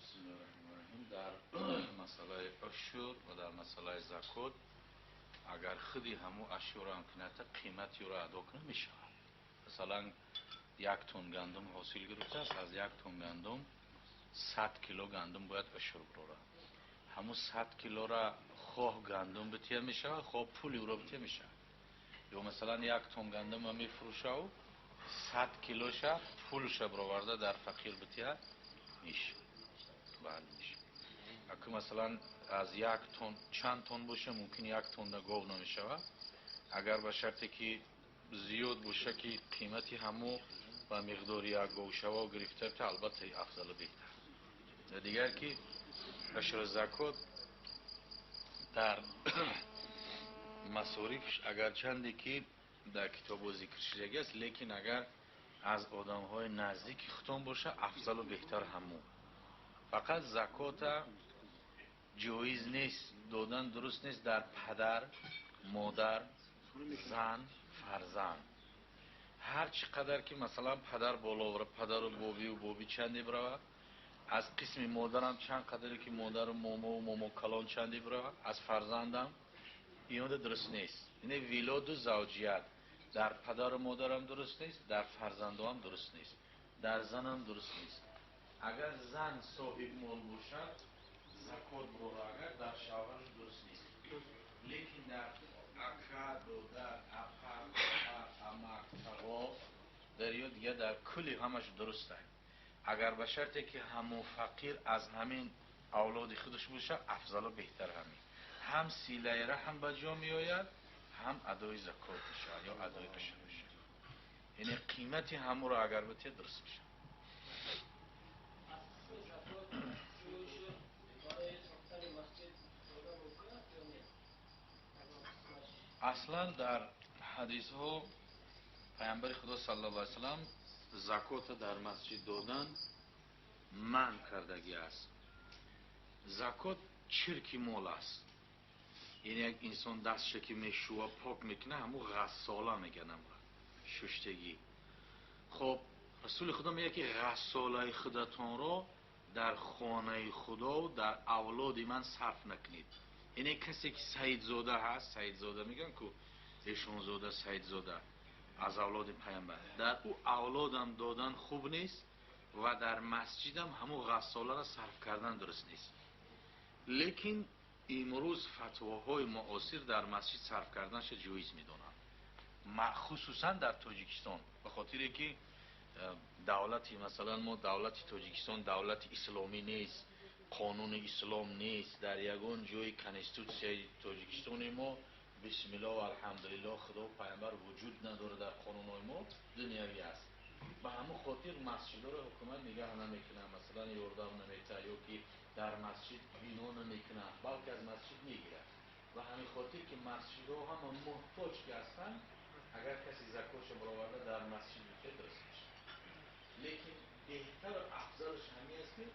بسم الله الرحمن الرحیم. در مسئله اشور و در مسئله زکات اگر خودی همو اشور هم کنه قیمتی را ادا کنه میشه. مثلا 1 تن گندم حاصل گرفته است از 1 تن گندم 100 کیلو گندم باید اشور بروره. همو 100 کیلو را خواه گندم بتیه میشه خواه پولی او را بتیه میشه. یا مثلا 1 تن گندم هم میفروشه و 100 کیلوش پولش برآورده در فقیر بتیه میشه. بله میشه. اگه مثلا از 1 تن چند تن باشه ممکن 1 تن دا گاو نمیشه. اگر به شرطی که زیاد باشه که قیمتی همو و مقداری یک گاو شوا گرفته تا البته افضل بهتر. دیگر که اشر زکات در مصارفش اگر چندی که در کتاب ذکر شده است لیکن اگر از آدم های نزدیک ختم باشه افضل و بهتر همو. فقط زکات جایز نیست دادن درست نیست در پدر مادر زن فرزند. هر چقدر که مثلا پدر بالا بره پدر و بابی چندی بره از قسم مادرم چند قدری که مادر و ماما کلان چندی بره از فرزندم اینو درست نیست. اینه ولاد و زوجیت در پدر و مادرم درست نیست در فرزندام درست نیست در زنم درست نیست. اگر زن صاحب مال باشد زکات بروره اگر در شوهرش درست نیست. لیکن در اکا دودر اپا امک تقا در یا دیگه در کلی همش درسته. اگر به شرطی که همو فقیر از همین اولاد خودش باشه افضل و بهتر همین هم سیله رحم به جا می آید هم ادای زکات میشه یا ادای عشر میشه. یعنی قیمتی همو رو اگر بته درست میشه. اصلا در حدیث ها پیامبر خدا صلی الله علیه وسلم زکات در مسجد دادن منع کردگی است. زکات چرکی مال است. یعنی یک انسان دستش که میشوه پاک میکنه همو غساله میگن ششتگی. خب رسول خدا میگه که غساله خودتان را در خانه خدا و در اولاد من صرف نکنید. یعنی کسی که سید زاده هست، سید زاده میگن که ایشون زاده سید زاده از اولاد پیامبر، در او اولادم دادن خوب نیست و در مسجدم همو غساله را صرف کردن درست نیست. لیکن امروز فتواهای معاصر در مسجد صرف کردنش جایز میدونن، خصوصا در تاجیکستان، به خاطر که دولتی مثلا ما دولت تاجیکستان دولت اسلامی نیست، قانون اسلام نیست. در یگان جای کنستیتوسیای تاجیکستان ما بسم الله و الحمدلله خدا و پیامبر وجود نداره در قانونهای ما دنیوی است. به همون خاطر مسجدها رو حکومت نگه نمیکنه، مثلا یوردان نمیته یا که در مسجد بنا نمیکنه بلکه از مسجد میگیره. و همین خاطر که مسجدها هم محتاج که هستن اگر کسی زکاتش برآورده در مسجد بشه درست میشه. لیکن بهتر و افضلش همین است که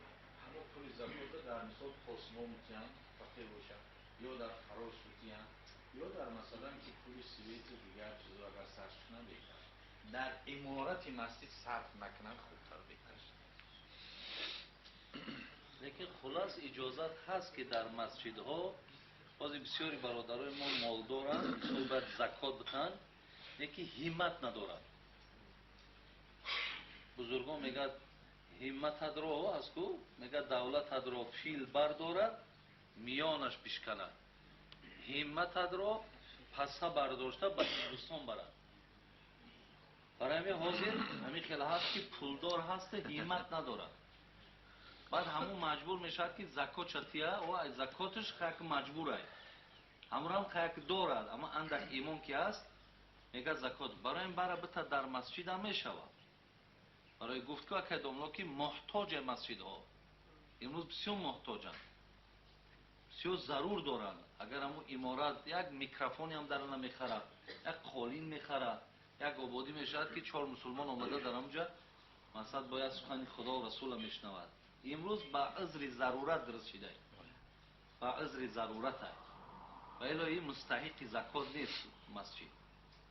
همه پول زکات در مثال پاسمو میتونن فقیر باشن یا در خراج میتونن یا در مثلا که پول سویت دیگر چیزا اگر صرف کنن بهتر. در امارت مسجد صرف نکنن خوبتر بهتر. لیکن خلاص اجازت هست که در مسجدها بازی بسیاری برادرای ما مال دارن مثل باید زکات بتن، یکی همت ندارن. بزرگان میگه همت هدرا هست کو میگه دولت هدرا فیل بردارد میانش بشکند، همت هدرا پسه برداشته به هندوستان برد. برای همین حاضر همین خیلی هست که پولدار هست همت ندارد، بعد همون مجبور میشد که زکات چطیه و زکاتش خیلی مجبور است. همون هم خیلی دارد اما اندک ایمان که هست میگه زکات برای این برای بتا در مسجد هم میشود. برای گفتگاه که دوملا که محتاج مسجد ها امروز بسیار محتاجن، بسیار ضرور دارن. اگر همون امارت یک میکروفونی هم در نمیخره، یک قالین میخره، یک آبادی میشود که 4 مسلمان آمده در اونجا مثلا باید سخن خدا و رسول میشنود. امروز با عذر ضرورت درست شده، با عذر ضرورت است و الهی مستحق زکات نیست مسجد،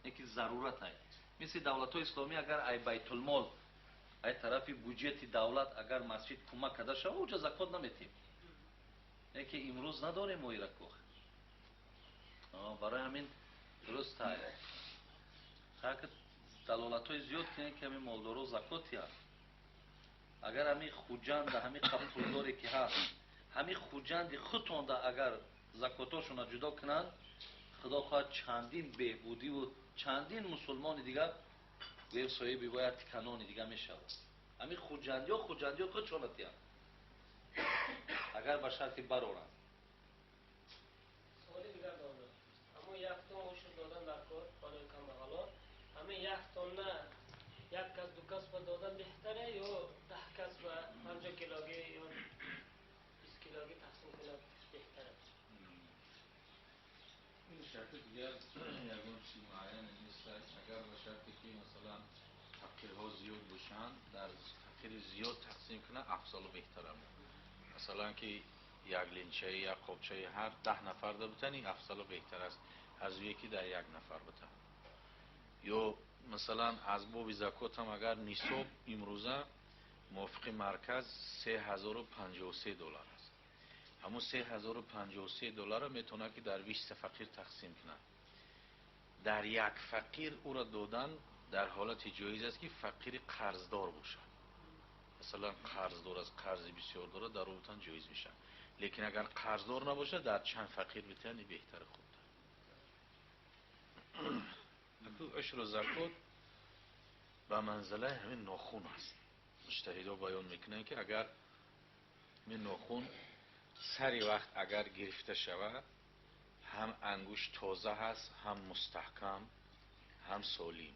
یکی ضرورت است. مثل دولت های اسلامی اگر ای بیت المال ای طرفی بودجه دولت اگر مسجد کمک کرده شود اونجا زکات نمیتیم، یکی امروز نداریم ما ایرکوخ. برای همین درست است که دلالت های زیاد کنید که همین مالدارو زکاتی هست. اگر همین خوجند همین قبولداری که هست همین خوجند خودتون اگر زکاتاشون جدا کنن خدا خواهد چندین بهبودی و چندین مسلمان دیگر غیر صاحبی باید تکنانی دیگر میشود. همین خوجندی و خودشون هستند اگر به شرطی برارن. سوالی دیگر دارم. اما یک تون اوشو دادن در کار برای کمبغلا، همین یک تون نه یک کس دو کس با دادن بهتره یا 10 کس با 50 کیلوگی یا 20 کیلوگی تقسیم کنند بهتره؟ این شرط دیگر یکون چی معین نیست. اگر به شرطی که مثلا فقیرها زیاد باشن در فقیر زیاد تقسیم کنه افضل و بهتره. مثلا که یک لینچه یک خوبچه هر 10 نفر ده بتن این افضل و بهتر است از یکی در 1 نفر بتن. یا مثلا از باب زکات هم اگر نصاب امروزه موافق مرکز $3053 است. همون $3053 میتونه که در 20 فقیر تقسیم کنه. در یک فقیر او را دادن در حالت جایز است که فقیر قرضدار باشه. مثلا قرضدار از قرض بسیار داره در او بتن جایز میشه. لیکن اگر قرضدار نباشه در چند فقیر بتنی بهتر خوبتر. عشر و زکات به منزله همین ناخون است. مجتهدا بیان میکنن که اگر این ناخن سری وقت اگر گرفته شود هم انگوش تازه هست، هم مستحکم، هم سالم.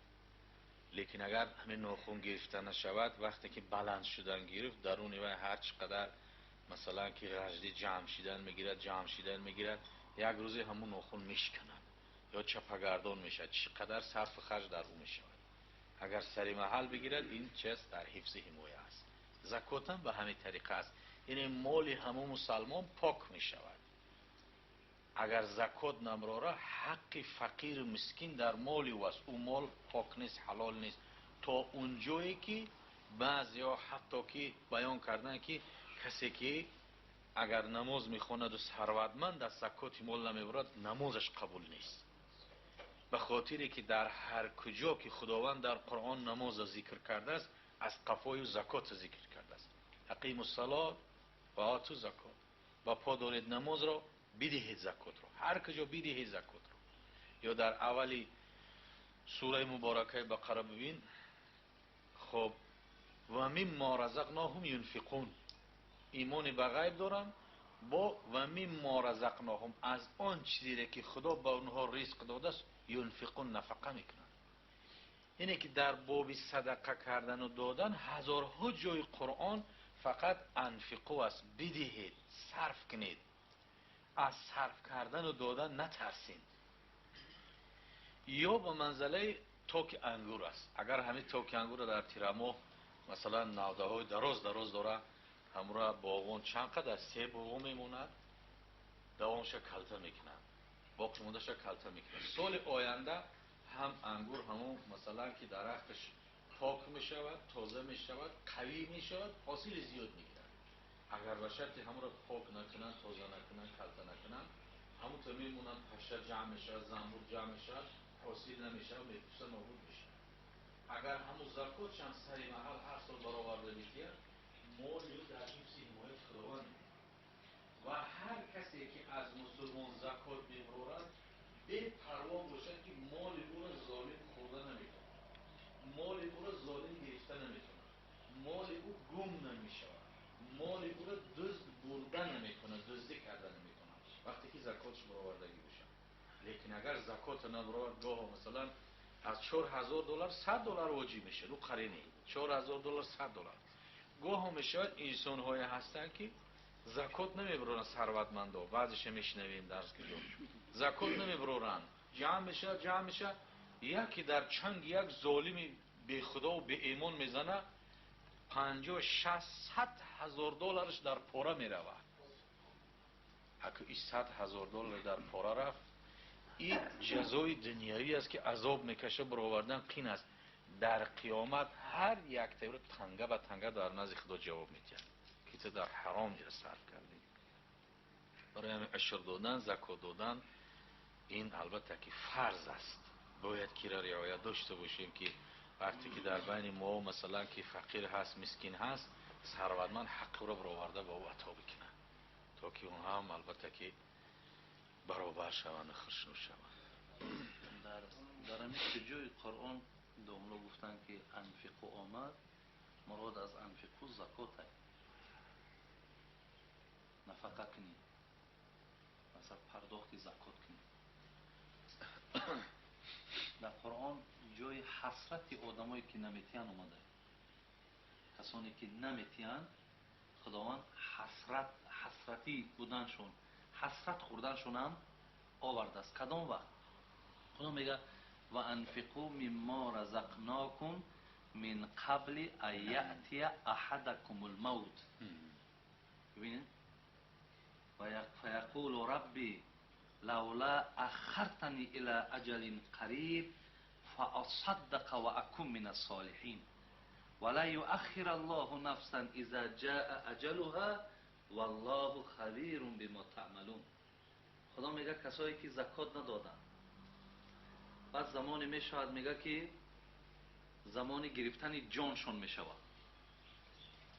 لیکن اگر همین ناخن گرفته نشود وقتی که بلند شدن گرفت درون و هر چقدر مثلا که غجدی جمع شدن میگیرد یک روزی همون ناخن میشکنن یا چپگردان میشد، چقدر صرف خرج در اون میشود. اگر سری محل بگیرد این چیز در حفظ حمایه است. زکات هم به همین طریقه است، یعنی مال همون مسلمان پاک میشود. اگر زکات نمراره حق فقیر مسکین در مالی و است، اون مال پاک نیست، حلال نیست، تا اونجایی که بعضیا حتی که بیان کردن که کسی که اگر نماز میخواند و ثروتمند از زکات مال نمیبرد نمازش قبول نیست. به خاطری که در هر کجا که خداوند در قرآن نماز ذکر کرده است از قفای و زکات ذکر کرده است. اقیم الصلاة و آتوا الزکات، با پا دارید نماز را، بدهید زکات را، هر کجا بدهید زکات را. یا در اولی سوره مبارکه بقره ببین، خب و مما رزقناهم ينفقون، ایمان به غیب دارن با و مما رزقناهم، از آن چیزی که خدا به اونها رزق داده است ينفقون، نفقه میکنن. اینه که در باب صدقه کردن و دادن هزارها جای قرآن فقط انفقو است، بدهید، صرف کنید. از صرف کردن و دادن نترسین. یا به منزله تاک انگور است. اگر همین تاک انگور در تیرماه مثلا نوده های دراز داره، همراه باغون چند قدر 3 باغون میموند، دوامش کلته میکنن، باقی موندهش کلته میکنن. سال آینده هم انگور همون مثلا که درختش پاک میشود، تازه میشود، قوی میشود، حاصل زیاد میگیرد. اگر به شرطی همون را پاک نکنن، تازه نکنن، کلته نکنن، همونطور میمونن، پشه جمع میشود، زنبور جمع میشود، حاصل نمیشه و میپوسه نابود میشه. اگر همون زکاتش هم سری محل هر سال برآورده بیتید، مال یا در حفظ حمایت خداوند. و هر کسی که از مسلمان زکات میبرد بے پروا باشد که مال او را ظالم خورده نمیتونه، مال او را ظالم گرفته نمیتونه، مال او گم نمیشود، مال او را دزد برده نمیکنه، دزدی کرده نمیکنه وقتی که زکاتش برآوردگی بشه. لیکن اگر زکات نبرآورد، گاه مثلا از $4000 $100 واجب میشه رو قرینه، $4000 $100. گاه هم میشود انسان های هستن که زکات نمیبرن، ثروتمندا بعضیش میشنویم درس که زکات نمیبرن، جمع میشه یکی در چنگ یک ظالمی به خدا و به ایمان میزنه، 50-60 هزار دلارش در پاره میرود. اگه این $100,000 در پاره رفت، این جزای دنیایی است که عذاب میکشه، برآوردن قین است. در قیامت هر یک تیور تنگه به تنگه در نزد خدا جواب میده که تو در حرام صرف کردی. برای همین عشر دادن، زکات دادن این البته که فرض است، باید که را رعایت داشته باشیم که وقتی که در بین ما مثلا که فقیر هست، مسکین هست، ثروتمند حق را برآورده با او عطا بکنه تا که اون هم البته که برابر شوند و خشنو شوند. در همین جای قرآن دوملو گفتن که انفقو آمد، مراد از انفقو زکات هست. نفقه کنی، مثلا پرداخت زکات کنی. در قرآن جای حسرت آدمایی که نمیتیان اومده، کسانی که نمیتیان، خداوند حسرتی بودنشون، حسرت خوردنشون هم آورده است. کدام وقت؟ خدا میگه و انفقوا مما رزقناکم من قبل ان یأتی احدکم الموت. ببینید فیقول ربی لولا اخرتنی الى اجل قریب فاصدق و اکن من الصالحین ولا یؤخر الله نفسا اذا جاء اجلها والله خبیر بما تعملون. خدا میگه کسایی که زکات ندادن، بعد زمانی میشود میگه که زمانی گرفتن جانشون میشود،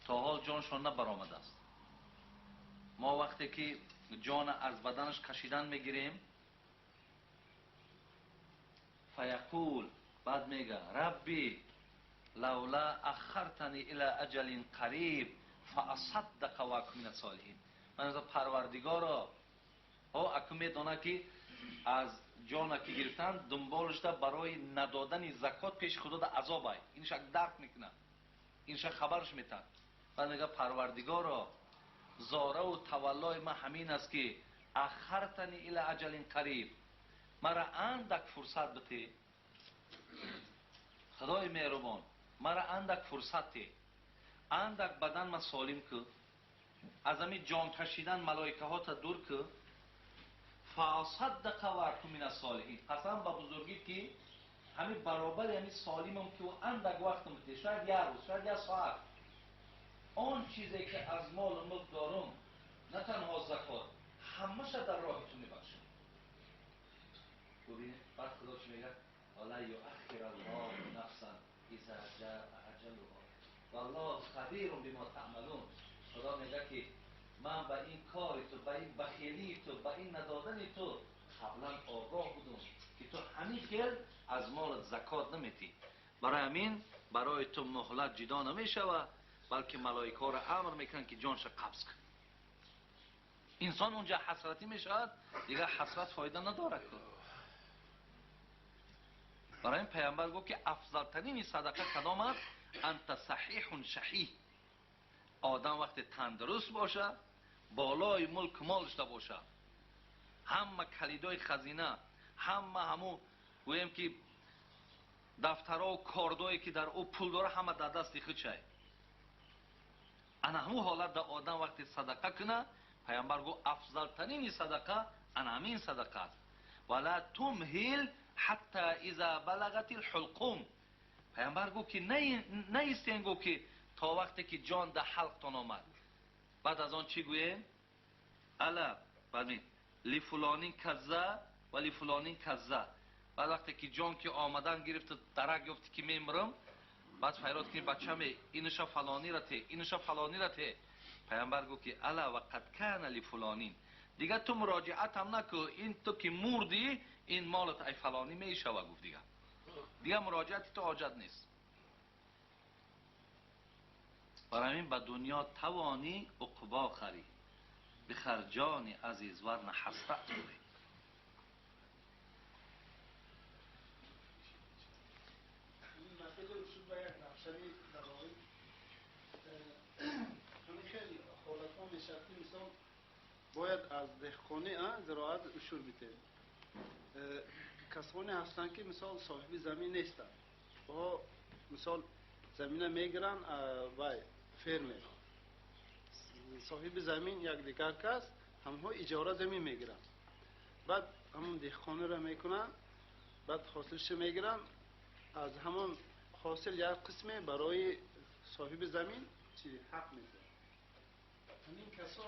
تا حال جانشون نبرآمده است. ما وقتی که جان از بدنش کشیدن میگیریم، فیقول، بعد میگه ربی لولا اخرتنی الى اجل قریب فاصدق و اکن من الصالحین. من از پروردگارا اکو میدونه که از جانا که گرفتن دنبالش ده برای ندادن زکات پیش خدا ده عذاب های اینش درک میکنه، اینش خبرش میتن. بعد میگه پروردگارا زاره و تولای ما همین است که اخرتنی الى اجل قریب، مرا اندک فرصت بده خدای مهربان، مرا اندک فرصت اندک بدن ما سالم که از همین جان کشیدن ملائکه ها تا دور که فاصدق و اکن من الصالحین. قسم به بزرگی که همین برابر همین سالمم که اندک وقت بده، شاید یه روز، شاید یه ساعت، آن چیزی که از مال و ملک دارم نه تنها زکات همه شد در راهتون میبخشم. ببینید بعد خدا چی میگه؟ ولا یؤخر الله نفسا اذا جاء اجلها والله خبیر بما تعملون. خدا میگه که من به این کار تو، به این بخیلی تو، به این ندادن تو قبلا آگاه بودم که تو همین خیل از مال زکات نمیتی، برای همین برای تو مهلت جدا نمیشوه، بلکه ملائکه را امر میکنن که جانش قبض کن. انسان اونجا حسرتی میشود، دیگه حسرت فایده نداره که. برای این پیامبر گفت که افضل ترین صدقه کدام است؟ انت صحیح شحیح. آدم وقتی تندرست باشه، بالای ملک مال داشته باشه، همه کلیدای خزینه، همو گویم که دفترها و کاردایی که در او پول داره همه در دست خود شه. انا همو حالت در آدم وقتی صدقه کنه، پیامبر گفت افضل ترین صدقه انا همین صدقه است. ولا تمهل حتی اذا بلغت الحلقوم. پیامبر گفت که نه ایستین گفت که تا وقتی که جان در حلقتان آمد. بعد از آن چی گوییم؟ الا بعد لفلانین کذا و لفلانین کذا. بعد وقتی که جان که آمدن گرفت درک گفت که میمرم، بعد فریاد کنی بچه‌م اینشا فلانی را ته، اینشا فلانی را ته. پیامبر گفت که الا وقد کان لفلانین. دیگه تو مراجعت هم نکو، این تو که مردی این مالت ای فلانی میشه. و گفت دیگه مراجعت تو حاجت نیست. برای همین به دنیا توانی عقبا خری، بخر جان عزیز ورنه حسرت خوری. مسئله اصول باید نقشوی در واقع همین خیلی حالت ها نشستی مثال باید از دهقانی زراعت اصول بیته. کسانی هستن که مثال صاحب زمین نیستن و مثال زمین میگیرن و فرمه صاحب زمین یک دیگر کس همه اجاره زمین میگیرن، بعد همون دهقانی را میکنن، بعد حاصلش میگیرن، از همون حاصل یک قسمه برای صاحب زمین چی حق میده. همین کسا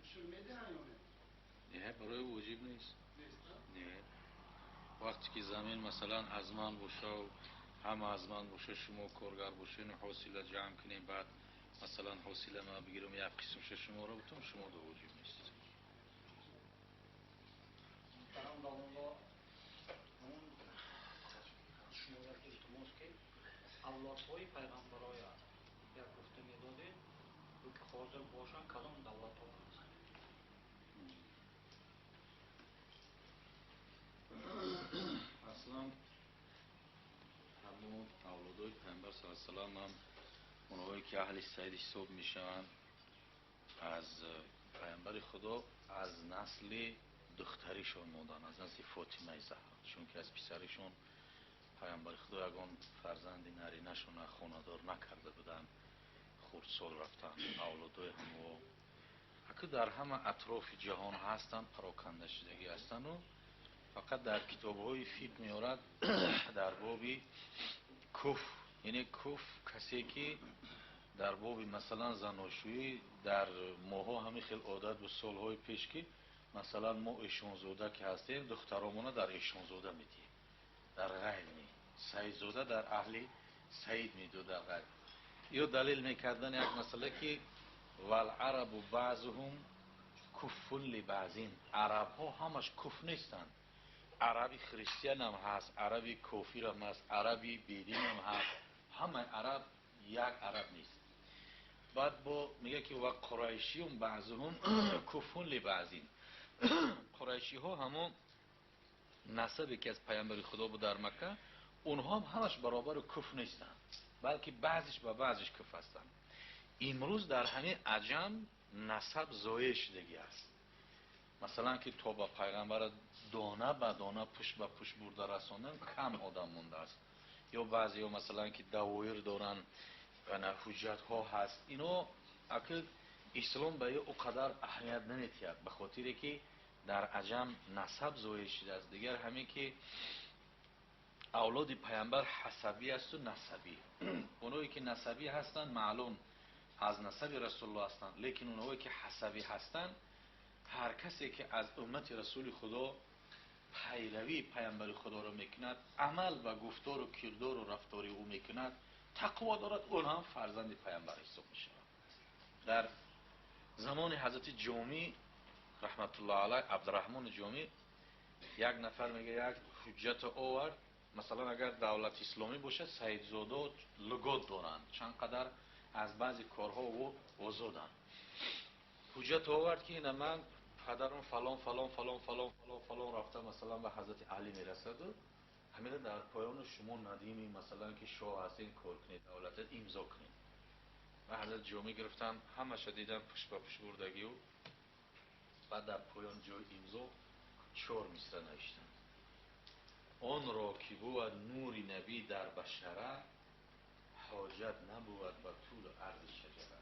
اصول میده یا نه؟ برای واجب نیست. نه. وقتی که زمین مثلا از من باشه و همه از من باشه، شما کارگر باشین و حاصله جمع کنین، بعد مثلا حاصله ما بگیرم یک قسمش شما رو بتون، شما دو واجب نیست. برام الله اون شما را التماس که اولادهای پیغمبرای یک گفته میداده و که حاضر باشن کدام دولت ها هست. اصلا همون اولادای پیامبر صلی الله علیه و آله هم اونهایی که اهل سعید حساب میشن از پیامبر خدا از نسل دختریشون بودن، از نسل فاطمه زهرا، چون که از پسرشون پیامبر خدا یگان فرزند نرینه‌شون خانه‌دار نکرده بودن، خردسال رفتن. اولادای هم اگه در همه اطراف جهان هستن، پراکنده شدگی هستن و فقط در کتاب‌های فقه میارد در بابی کف، یعنی کف کسی که در بابی مثلا زناشویی در ماها همین خیلی عادت و سالهای پیش که مثلا ما ایشانزاده که هستیم دخترامونه در ایشانزاده میدیم، در غیر می سیدزاده در اهل سید میدو در غیر. یا دلیل میکردن یک مسئله که والعرب و بعضهم کف لبعضین، عرب ها همش کف نیستن، عربی خریستیان هم هست، عربی کافر هم هست، عربی بیدین هم هست، همه عرب یک عرب نیست. بعد با میگه که و قریشیون بعضهم کفون لبعضین. قریشی ها همون نسبی که از پیامبر خدا بود در مکه، اونها هم همش برابر کف نیستن، بلکه بعضیش با بعضیش کف هستن. امروز در همین عجم نسب زایه شدگی است. مثلا که تا با پیغمبر دانه به دانه پشت به پشت برده رساندن کم آدم مونده است. یا بعضی ها مثلا که دوایر دارن و حجت ها هست، اینو اکل اسلام به او قدر اهمیت نمیتید، به خاطر که در عجم نسب زایه شده است. دیگر همین که اولاد پیامبر حسبی است و نسبی. اونایی که نسبی هستند معلوم از نسب رسول الله هستند، لیکن اونایی که حسبی هستند، هر کسی که از امت رسول خدا پیروی پیامبر خدا رو میکند، عمل و گفتار و کردار و رفتاری او میکند، تقوا دارد، اون هم فرزند پیامبر حساب میشه. در زمان حضرت جامی رحمت الله علیه، عبدالرحمن جامی، یک نفر میگه یک حجت آورد، مثلا اگر دولت اسلامی باشه سیدزاده لگات دارند، چند قدر از بعضی کارها او آزادند. حجت آورد که این من پدرم فلان فلان فلان فلان فلان فلان رفته مثلا به حضرت علی میرسد و همین در پایان شما ندیمی مثلا که شاه هستین کار کنید، دولت امضا کنید. و حضرت جامی گرفتن همه شدیدن پشت به پشت بردگی و بعد در پایان جای امضا 4 مصرع نوشتند: آن را که بود نور نبی در بشره، حاجت نبود به طول عرض شجره.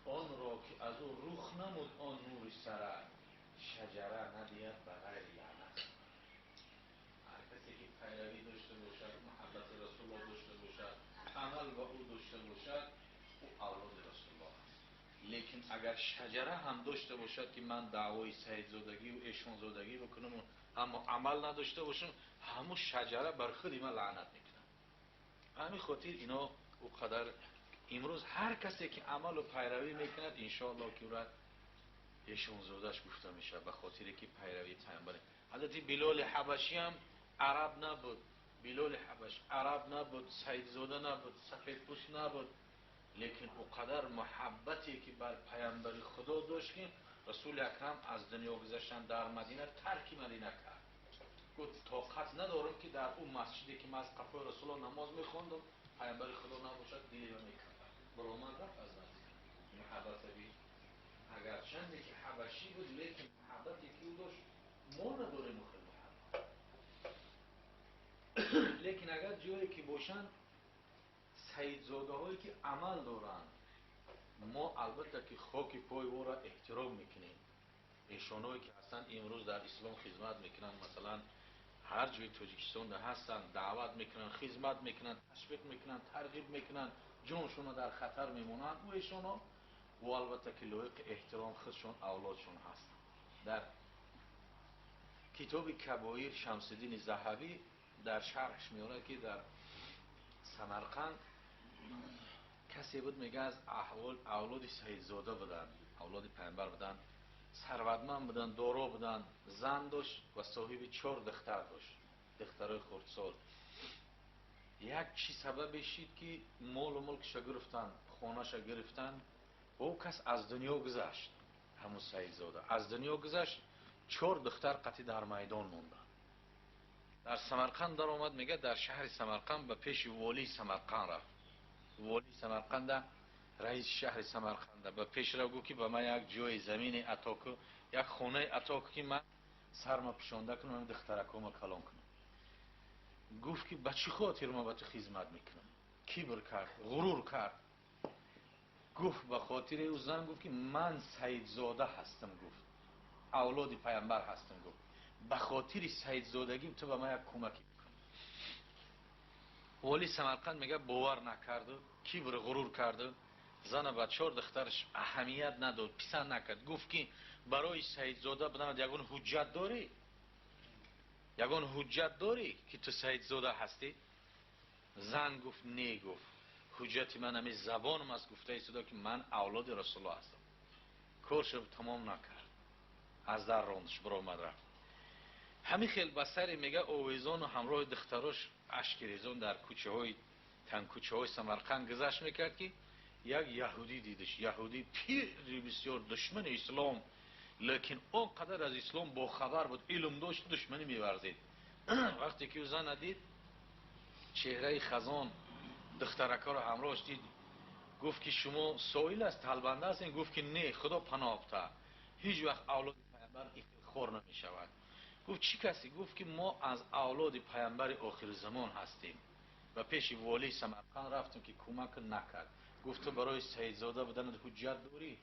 آن را که از او رخ نمود آن نور سره، شجره ندید به غیر لعنت. هر کسی که پیروی داشته باشد، محبت رسول الله داشته باشد، عمل با او داشته باشد، او اولاد رسول الله است. لیکن اگر شجره هم داشته باشد که من دعوای سیدزادگی و ایشان زادگی بکنم اما عمل نداشته باشم، همون شجره بر خود من لعنت میکنم. همین خاطر اینا او قدر امروز هر کسی که عمل و پیروی میکند انشاءالله که او ایشان زادش گفته میشه، به خاطر که پیروی پیامبر. حضرت بلال حبشی هم عرب نبود، بلال حبش عرب نبود، سیدزاده نبود، سفیدپوست نبود، لیکن او قدر محبتی که بر پیامبر خدا داشت که رسول اکرم از دنیا گذشتن در مدینه ترک مدینه کرد. گفت طاقت ندارم که در اون مسجدی که من از قفای رسول الله نماز میخوندم پیامبر خدا نباشد، دیلی رو میکرد. برای من رفت از مدینه. محبت بی اگر چندی که حبشی بود، لیکن محبتی که او داشت ما نداریم خیلی محبت. لیکن اگر جایی که باشن سیدزاده هایی که عمل دارن، ما البته که خاک پای او را احترام میکنیم. ایشان هایی که هستن امروز در اسلام خدمت میکنن، مثلا هر جای تاجیکستان هستن دعوت میکنن، خدمت میکنن، تشویق میکنن، ترغیب میکنن، جانشون در خطر میمونن، و ایشان ها و البته که لایق احترام خودشون اولادشون هستن. در کتاب کبایر شمس الدین ذهبی در شرحش میاره که در سمرقند کسی بود میگه از اولاد سیدزاده بودن، اولاد پیامبر بودن، ثروتمند بودن، دارا بودن، زن داشت و صاحب 4 دختر داشت، دخترای خردسال. یک چی سبب شد که مال و ملکش گرفتن، خانه‌اش گرفتن، او کس از دنیا گذشت. همون سیدزاده از دنیا گذشت، 4 دختر قطعی در میدان موندن. در سمرقند در آمد، میگه در شهر سمرقند به پیش والی سمرقند رفت. والی سمرقند رئیس شهر سمرقند به پیش رو گفت که به من یک جای زمین عطا کن، یک خانه عطا کن که من سرما پیشانده کنم، دخترکم کلام کنم. گفت که به چه خاطر ما به تو خدمت میکنم؟ کبر کرد، غرور کرد. گفت به خاطر او زن گفت که من سیدزاده هستم، گفت اولاد پیامبر هستم، گفت به خاطر سیدزادگی تو به من یک کمکی بکن. والی سمرقند میگه باور نکرد، کبر غرور کرد، زن با 4 دخترش اهمیت نداد، پسند نکرد. گفت که برای سیدزاده بودن یگان حجت داری؟ یگان حجت داری که تو سیدزاده هستی؟ زن گفت نه، گفت حجت من همین زبانم است، گفته ایستاده که من اولاد رسول الله هستم. کارش تمام نکرد، از در راندش، برآمد رفت. همین خیل بسری میگه آویزان و همراه دختراش اشک ریزان در کوچه های کوچه های سمرقند گذشت میکرد که یک یهودی دیدش. یهودی پیری بسیار دشمن اسلام، لیکن اونقدر از اسلام با خبر بود، علم داشت، دشمنی میورزید. وقتی که او زن دید چهره خزان دخترکا رو همراهش دید، گفت که شما سائل است، طلبنده هستین؟ گفت که نه، خدا پناه بده، هیچ وقت اولاد پیامبر خور نمی شود. گفت چی کسی؟ گفت که ما از اولاد پیامبر آخر زمان هستیم و پیش والی سمرقند رفتیم که کمک نکرد. گفت تو برای سیدزاده بودن حجت داری؟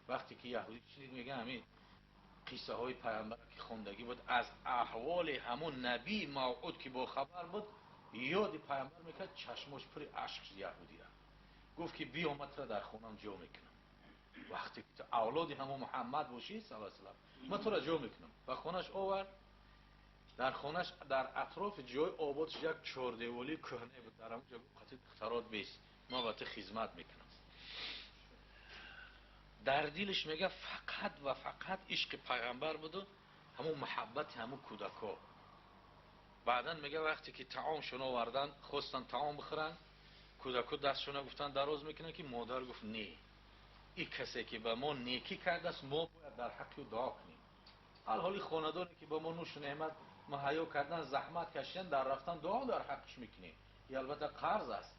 وقتی که یهودی شنید میگه همین قصه های پیامبر که خوندگی بود، از احوال همون نبی موعود که با خبر بود یاد پیامبر میکرد، چشمش پر اشک یهودی را. گفت که بیامد را در خونم جا میکنم، وقتی که تو اولادی همون محمد باشی صلی الله علیه و سلم من تو را جا میکنم. و خونش آورد، در خونش در اطراف جای آبادش یک چهاردیوالی کهنه بود، در اونجا قطعی دخترات بیست، ما با تو خدمت میکنم. در دلش میگه فقط و فقط عشق پیغمبر بود و همون محبت همون کودکا. بعدن میگه وقتی که طعامشون آوردن خواستن طعام بخورن، کودکا دستشون گفتن دراز میکنن که مادر گفت نه، این کسی که به ما نیکی کرده است ما باید در حق او دعا کنیم. حالی خاندانی که به ما نوش و نعمت مهیا کردن، زحمت کشیدن، در رفتن دعا در حقش میکنیم، این البته قرض است.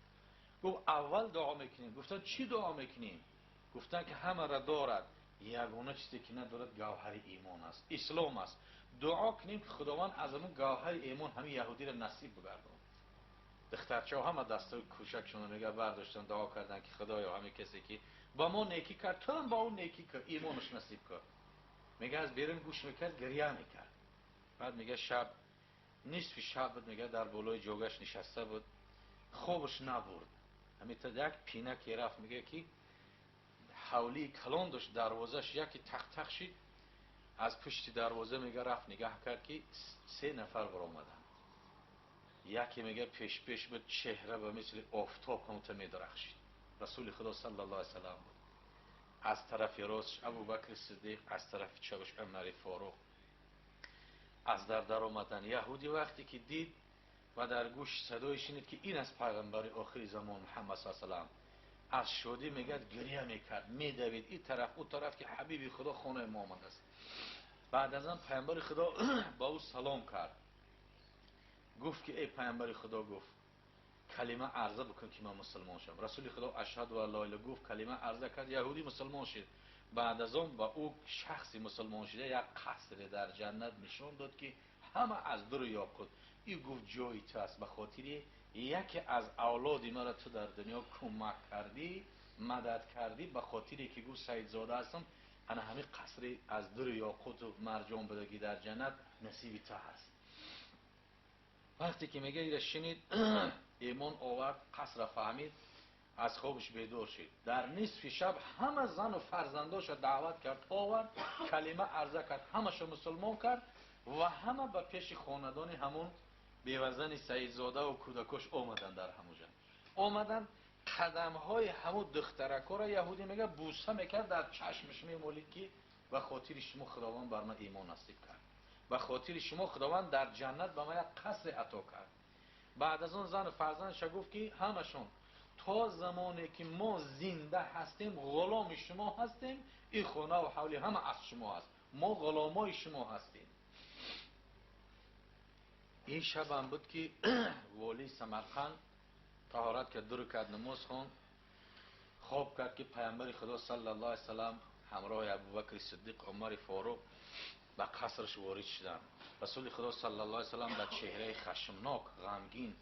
گفت اول دعا میکنیم. گفتن چی دعا میکنیم؟ گفتن که همه را دارد، یگانه چیزی که ندارد گوهر ایمان است، اسلام است. دعا کنیم که خداوند از همون گوهر ایمان همین یهودی را نصیب بگردون. دخترچه همه دستای کوچکشون نگه برداشتن دعا کردن که خدایا همین کسی که با ما نیکی کرد تو هم با اون نیکی کرد، ایمانش نصیب کرد. میگه از بیرون گوش میکرد، گریه میکرد. بعد میگه شب نصف شب بود، میگه در بالای جوگش نشسته بود، خوابش نبرد. همین تا یک پینک رفت، میگه که حولی کلان داشت، دروازش یکی تق تق شد، از پشت دروازه میگه رفت نگاه کرد که 3 نفر برآمدن. یکی میگه پیش پیش بود، چهره به مثل آفتاب همونطور میدرخشید، رسول خدا صلی الله علیه وسلم بود. از طرف راستش ابوبکر صدیق، از طرف چپش عمر فاروق. از در آمدن. یهودی وقتی که دید و در گوش صدای شنید که این از پیغمبر آخر زمان محمد صلی الله علیه وسلم، از شادی میگه گریه میکرد، میدوید این طرف اون طرف که حبیبی خدا خانه ما آمده است. بعد از آن پیامبر خدا با او سلام کرد، گفت که ای پیامبر خدا، گفت کلمه عرضه بکن که من مسلمان شم. رسول خدا اشهد و لا اله گفت، کلمه عرضه کرد، یهودی مسلمان شد. بعد از آن با او شخصی مسلمان شده یک قصر در جنت نشون داد که همه از در یاقوت. این گفت جای تو است، به خاطر یکی از اولادی مرا تو در دنیا کمک کردی، مدد کردی، به خاطری که گفت سیدزاده هستم، انا همین قصر از در یاقوت و مرجان بدگی در جنت نصیب تو هست. وقتی که میگه ایره شنید ایمان آورد، قصر فهمید، از خوابش بیدار شد. در نصف شب همه زن و فرزنداش دعوت کرد، آورد کلمه عرضه کرد، همه مسلمان کرد و همه به پیش خاندان همون بیوزن سیدزاده و کودکاش آمدن. در همونجا آمدن، قدم های همون دخترکا را یهودی میگه بوسه میکرد، در چشمش میمالید که و خاطر شما خداوند بر من ایمان نصیب کرد، و خاطر شما خداوند در جنت به من یک قصر عطا کرد. بعد از اون زن و فرزندش گفت که همشون تا زمانی که ما زنده هستیم غلام شما هستیم، این خونه و حولی همه از شما هست، ما غلامای شما هستیم. این شب هم بود که والی سمرقند طهارت کرد، در کرد، نماز خواند، خواب کرد که پیامبر خدا صلی الله علیه وسلم همراه ابوبکر صدیق، عمر فاروق به قصرش وارد شدن. رسول خدا صلی الله علیه وسلم با چهره خشمناک، غمگین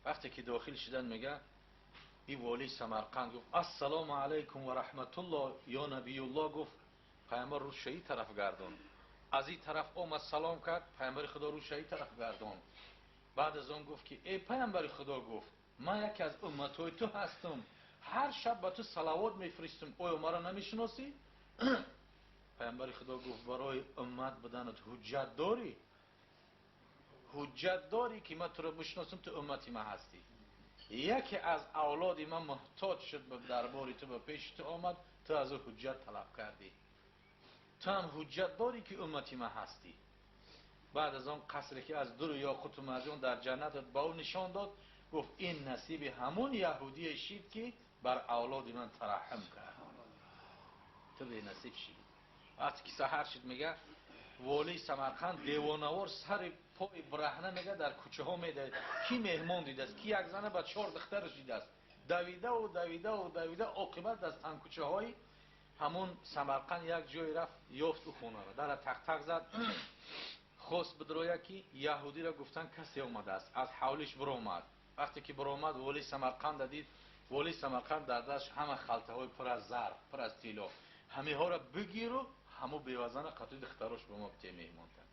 وقتی که داخل شدن، میگه این والی سمرقند گفت السلام علیکم و رحمت الله یا نبی الله. گفت پیامبر رو شهید طرف گردون، از این طرف اومد سلام کرد، پیامبر خدا رو شهید طرف گردون. بعد از اون گفت که ای پیامبر خدا، گفت من یکی از امتای تو هستم، هر شب به تو صلوات میفرستم، آیا مرا نمیشناسی؟ پیامبر خدا گفت برای امت بدنت حجت داری؟ حجت داری که من تو را بشناسم، تو امتی من هستی. یکی از اولادی من محتاج شد به درباری تو، به پیش تو آمد، تو از او حجت طلب کردی، تو هم حجت داری که امتی من هستی. بعد از آن قصری که از در یاقوت و مرجان در جنت با او نشان داد، گفت این نصیب همون یهودی شید که بر اولاد من ترحم کرد. تو به نصیب شید. وقتی که سحر شد میگه والی سمرقند دیوانوار سر پای برهنه میگه در کوچه ها میده کی مهمان دیده است، کی یک زنه با 4 دخترش دیده است، دویده و دویده و دویده عاقبت از تن کوچه های همون سمرقند یک جای رفت یافت او خونه را در تق تق زد. خواست بدرویه که یهودی را گفتن کسی اومده است، از حولش برآمد. وقتی که برآمد والی سمرقند دید، والی سمرقند در دست همه خلطه های پر از زر پر از طلا، همه ها را بگیر و همو بیوزن قطعی دختراش به ما بچه مهمان کرد.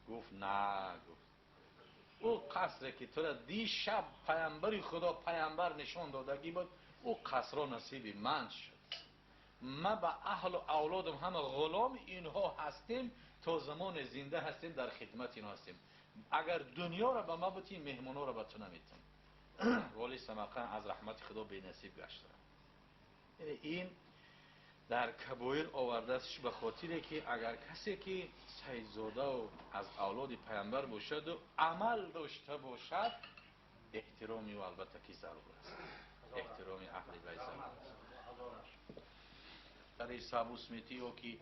گفت نه، گفت او قصری که تو را دی شب پیامبر خدا پیامبر نشان دادگی بود، او قصر را نصیب من شد. ما با اهل و اولادم همه غلام اینها هستیم تا زمان زنده هستیم در خدمت اینا هستیم. اگر دنیا را به ما بتی مهمان ها را به تو نمیتون. والی سمرقند از رحمت خدا بی نصیب گشت. یعنی این در کبایر آورده است به خاطری که اگر کسی که سیدزاده و از اولاد پیامبر باشد و عمل داشته باشد احترامی و البته که ضرور است، احترامی اهل بیت ضرور است. در سابوس میتی و که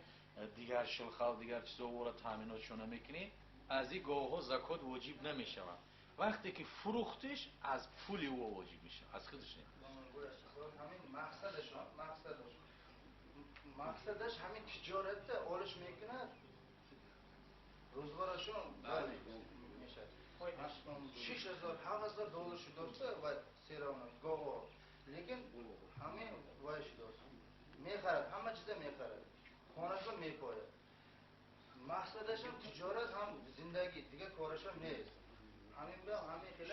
دیگر شلخال دیگر چیزا را تامیناتشون میکنی، از این گاه ها زکات واجب نمیشه. وقتی که فروختش از پولی او واجب میشه، از خودش نمیشه. همین مقصدش همین تجارت آلش میکنه، روزگارشون میشه 6000 7000 دلار شده و سیرانه گاوا، لیکن همین وایش داشت میخرد، همه چیز میخرد، خانهشون میپاید. مقصدش هم تجارت هم زندگی دیگه کارشون نیست. همین به همین خیلی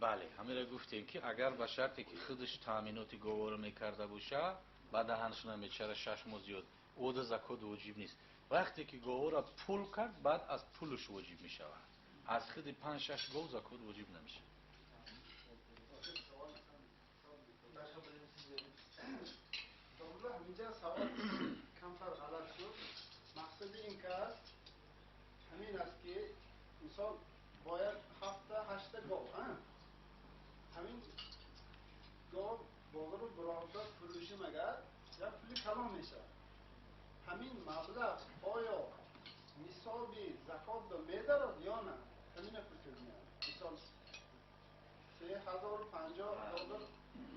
بله، همین را گفتیم که اگر به شرطی که خودش تامینات گاوا رو میکرده باشه بعد دهنش نمیچره 6 ماه زیاد او ده زکات واجب نیست. وقتی که گاوا را پول کرد بعد از پولش واجب میشه، از خود 5-6 گاو زکات واجب نمیشه. همینجا سوال کمتر غلط شد. مقصد این کار همین است که مثال باید 7-8 گاو همین گاو باقر رو برادر فروشی مگر یا پولی کلام میشه. همین مبلغ آیا نصاب زکات رو میدارد یا نه؟ همین فکر میاد. مثال 3050 دلار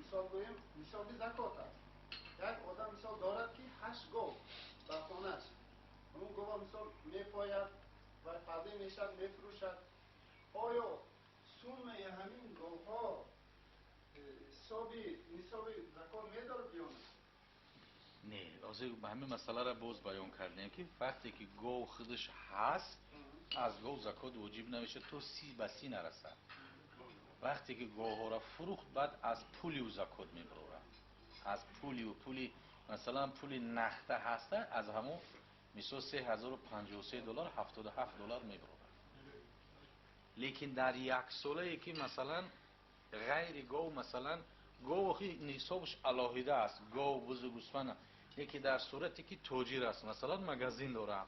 مثال گوییم نصاب زکات است. یک آدم مثال دارد که 8 گاو در خانه‌اش، اون گاو مثال میپاید و فردا میشد میفروشد، آیا سوم همین گاوها نصاب زکات میدارد یا نه؟ نه، لازم به همین مسئله را باز بیان کردیم که وقتی که گاو خودش هست از گاو زکات واجب نمیشه تو 30 نرسد. وقتی که گاو ها را فروخت بعد از پولی و زکات میبره، از پولی مثلا پولی نقده هسته از همون مثلا 3053 دلار 77 دلار میبره. لیکن در یک ساله که مثلا غیر گاو، مثلا گاو نصابش علاهیده است، گاو بزرگوسفند، یکی در صورتی که تاجر است مثلا مغازین داره،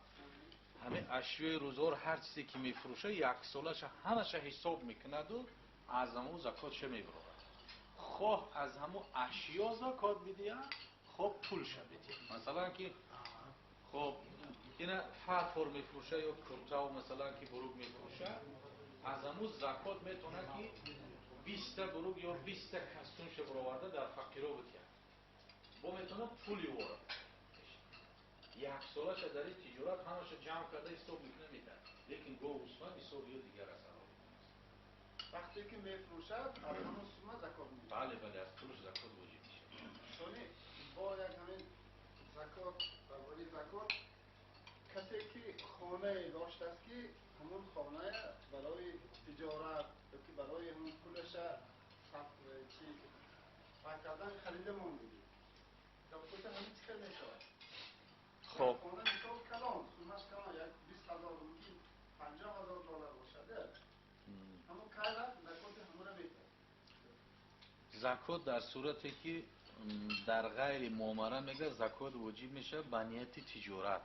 همه اشیاء روزگار هر چیزی که میفروشه یک سالش همش حساب میکند و از همون زکاتش میبره. خواه از همون اشیاء زکات بدید خواه پولش بدید. مثلا که خب اینا فرفور میفروشه یا کرتا و مثلا که بروگ میفروشه از همون زکات میتونه که 20 بروگ یا 20 کستونش برآورده در فقیرا بتید با میتونه پولی وارد یک سالش در این تجارت همش جمع کرده حساب نمیده، لیکن گوسفند حساب یا دیگر است. وقتی که میفروشد از همون سوم زکات میده. بله از پولش زکات واجب میشه. چون با یک همین زکات درباره زکات کسی که خانه داشته است که همون خانه برای تجارت که برای همون پولش پاک کردن خریده میگی زکات همین چیکار میشود؟ خب خانه مثال کلان سومش کلان یک 20,000 روپیه 50,000 دلار باشده همون کارت زکات همون رو میده. زکات در صورتی که در غیر معامله میگه زکات واجب میشه به نیت تجارت.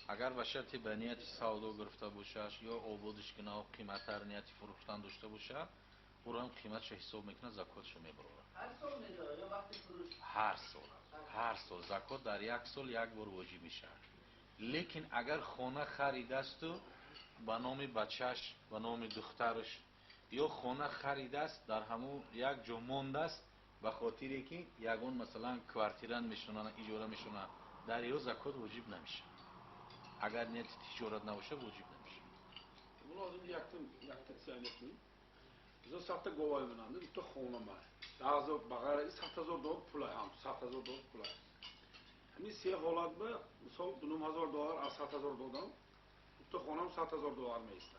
اگر به شرط به نیت سودا گرفته باشه یا آبادش کنه و قیمت نیت فروختن داشته باشه او را هم قیمتش حساب میکنه، زکاتش میبره. هر سال میده یا وقتی فروش؟ هر سال زکات در یک سال یک بار واجب میشه. لیکن اگر خانه خریده است و به نام بچهش، به نام دخترش، یا خانه خریده است در همون یک جا مانده است به خاطری که یگان مثلا کوارتیران میشونن، اجاره میشونن، در یا زکات واجب نمیشه. اگر نیت تجارت نباشه واجب نمیشه. لازم یک تا سیانیت biz 100 ta govay bilan bitta xona bor. Ba'zi bag'ara 7,000 dollar pul ham, 7,000 dollar pul. Hani sey holat bu, misol 9,000 dollar, 7,000 dollar. Bitta xonam 7,000 dollar meysta.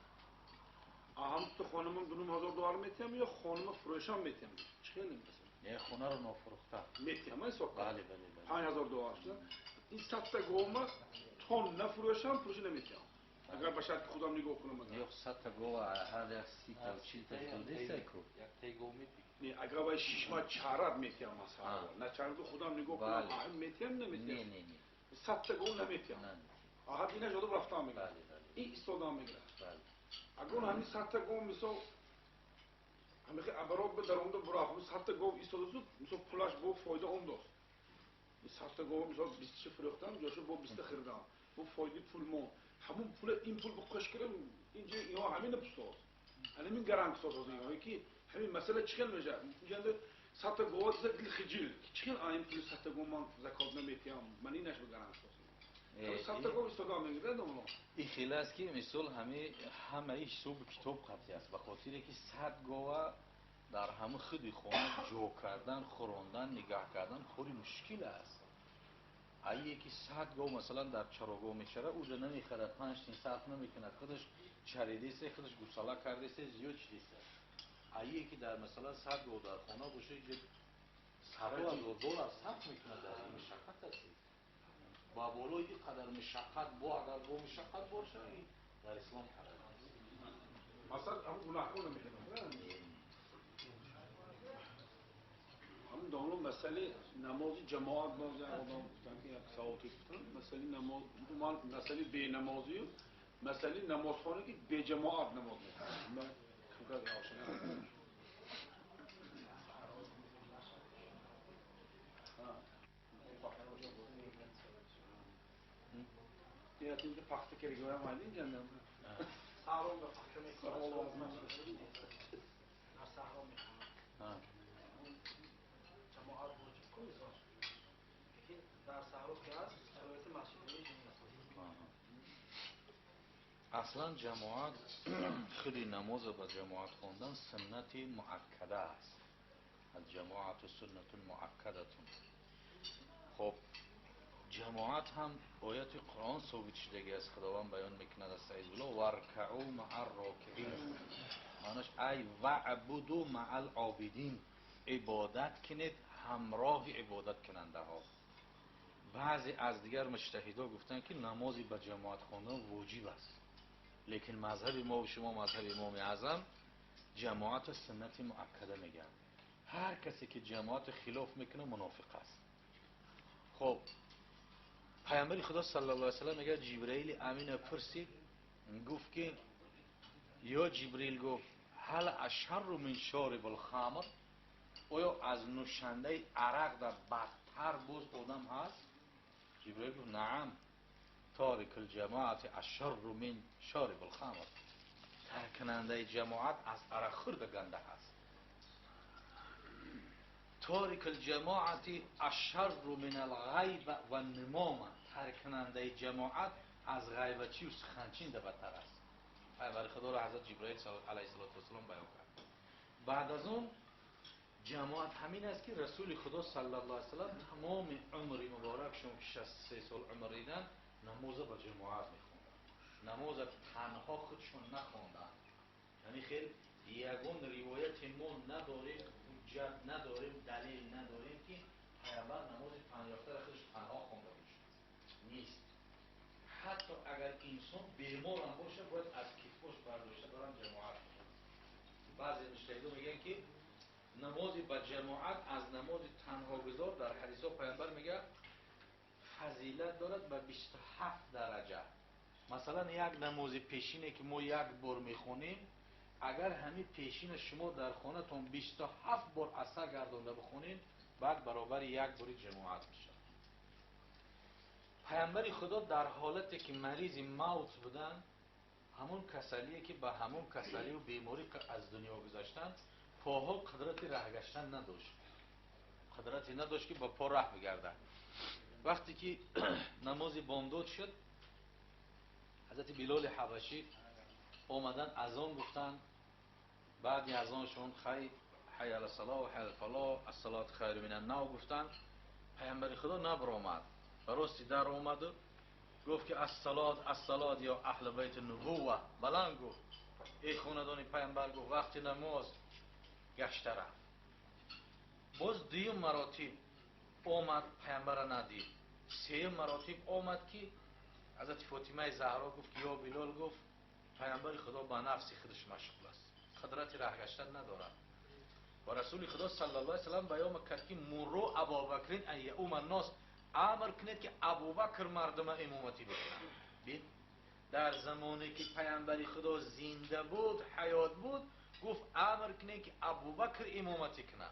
Aham bitta xonamim 9,000 dollar metyam yo xonamni furosham metyam. Chiqelim mesela. Ne xona رو نافروخته metyam ay soqqa. بله 5,000 dollar. این 100 ta govma ton nafrosham pulini metyam. اگر باشد که خودم نگاه کنم اگر یک 100 تا گو هر یک 30 تا 40 تا جلده سیکو یک گو میتی نه اگر باید 6 ماه چهارد میتیم مثلا نه چهارد خودم نگاه کنم آهم میتیم نمیتیم نه 100 تا گو نمیتیم آها اینه جدا رفتم میگم این استادم میگم اگر همین 100 تا گو مثلا همه که ابراد به درونده برای 100 تا گو استاد زود مثلا پولش با فایده اون داشت 100 تا گو مثلا 20 فروختم جاشو با 20 خریدم با فایده پول مون همون پول این پول بخوش کردم اینجا اینا همین بساز همین گرانک ساز اینا که همین مسئله چیکار میشه میگن 100 تا گوات زد خجیل چیکار این پول 100 تا گو من زکات نمیتیم من اینش به گرانک ساز 100 تا گو استفاده میگیره دوم این خیلی است که مثال همه حساب کتاب قطعی است به خاطر که 100 گوه در همه خودی خانه جو کردن خوراندن نگاه کردن خیلی مشکل است. اگه که 100 گاو مثلا در چراگاه میشره او رو نمیخره 5 تا صرف نمیکنه خودش چریده سه خودش گوساله کرده سه زیاد چیزی سه اگه که در مثلا 100 گاو در خانه باشه که 100,000 دلار صرف میکنه در این مشقت است با بالای این قدر مشقت با اگر با مشقت باشه در اسلام حرام است مثلا هم گناه نمیکنه همون دانو مسئله نماز جماعت باز آدم گفتن که یک سواتی گفتن مسئله نماز مسئله بی نمازی و مسئله نمازخانه که بی جماعت نماز میکنه من خودت آشنا یا تیم که پخته کردی گویم آیدین جندم سهرام به پخته میکنه در سهرام میکنه جماعت وجود کنی ساز که در سهرام که هست شرایط مسئولیت نیست اصلا جماعت خیلی نماز با جماعت خوندن سنت مؤکده است الجماعت سنت مؤکدتون خب جماعت هم آیات قرآن ثابت شده است خداوند بیان میکنه در سعید الله ورکعوا مع الراکعین معناش ای وعبدوا مع العابدین عبادت کنید همراه عبادت کننده ها بعضی از دیگر مجتهدا گفتن که نمازی به جماعت خواندن واجب است لیکن مذهب ما و شما مذهب امام اعظم جماعت سنت مؤکده میگن هر کسی که جماعت خلاف میکنه منافق است خب پیامبر خدا صلی الله علیه و سلم میگه جبرئیل امین پرسید گفت که یا جبرئیل گفت هل اشر من شارب الخمر آیا از نوشنده عرق در بدتر باز آدم هست جبرئیل گفت نعم تارک الجماعت اشر من شارب الخمر ترک کننده جماعت از عرق خورد گنده هست تارک الجماعت اشر من الغیب و النمامه ترک کننده جماعت از غیبتی و سخنچین ده بدتر است پیامبر خدا را حضرت جبرئیل علیه السلام بیان کرد بعد از اون جماعت همین است که رسول خدا صلی الله علیه وسلم تمام عمر مبارک شون که 63 سال عمر دیدن نماز با جماعت میخوندن نماز تنها خودشون نخوندن یعنی خیلی یگون روایت ما نداریم حجت نداریم دلیل نداریم که پیامبر نماز پنجاخته را خودش تنها خونده باشه نیست حتی اگر انسان بیمار هم باشه باید از کتفش برداشته برن جماعت بعضی مجتهدان میگن که نماز با جماعت از نماز تنها گذار در حدیث ها پیامبر میگه فضیلت دارد به 27 درجه مثلا یک نماز پیشینه که ما یک بار میخونیم اگر همین پیشین شما در خانه‌تون 27 بار اثر گردونده بخونین، بعد برابر یک بار جماعت میشه. پیامبر خدا در حالتی که مریض موت بودن، همون کسلیه که با همون کسلی و بیماری که از دنیا گذاشتن، پاها قدرت رهگشتن نداشت، قدرتی نداشت که با پا راه بگرده. وقتی که نماز بامداد شد، حضرت بلال حبشی اومدن اذان گفتن، بعد اذانشون حی علی الصلاة و حی علی الفلاح، الصلاة خیر من النوم گفتن. پیامبر خدا نبر آمد، براستی در آمد و گفت که الصلاة یا اهل بیت النبوه، بلند گفت ای خاندان پیامبر. گفت وقتی نماز گشته رفت. باز دویم مراتب آمد، پیامبر را ندید. سوم مراتب آمد که حضرت فاطمه زهرا گفت که یا بلال، گفت پیامبر خدا با نفس خودش مشغول است، قدرت رهگشتن ندارد. و رسول خدا صلی الله علیه و سلم بیان کرد که مرو ابابکر ان یؤم الناس، امر کنید که ابوبکر مردم امامتی بکنند. ببین در زمانی که پیامبر خدا زنده بود، حیات بود، گفت امر کنید که ابوبکر امامتی کنه.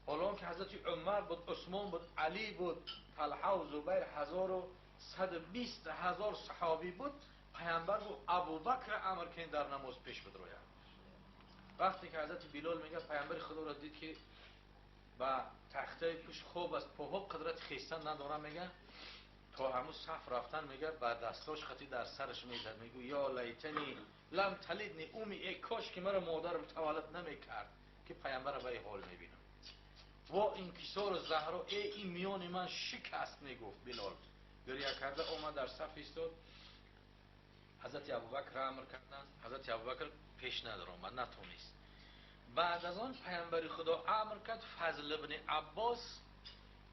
حالا که حضرت عمر بود، عثمان بود، علی بود، طلحه و زبیر، 120,000 صحابی بود، پیامبر گفت ابوبکر امر کنید در نماز پیش بدروید. وقتی که حضرت بلال میگه پیامبر خدا را دید که با تخته پیش خوب است، پاها قدرت خیستن نداره، میگه تا همون صف رفتن، میگه با دستاش خطی در سرش میزد، میگه یا لیتنی لم تلدنی امی، ای کاش که مرا مادرم تولد نمیکرد که پیامبر را به این حال میبینم. و انکسار زهرا، این میان من شکست، میگفت بلال. گریه کرده اومد در صف ایستاد. حضرت ابوبکر امر کردند، حضرت ابوبکر پیش نداره اومد، نتونست. بعد از آن پیامبر خدا امر کرد فضل ابن عباس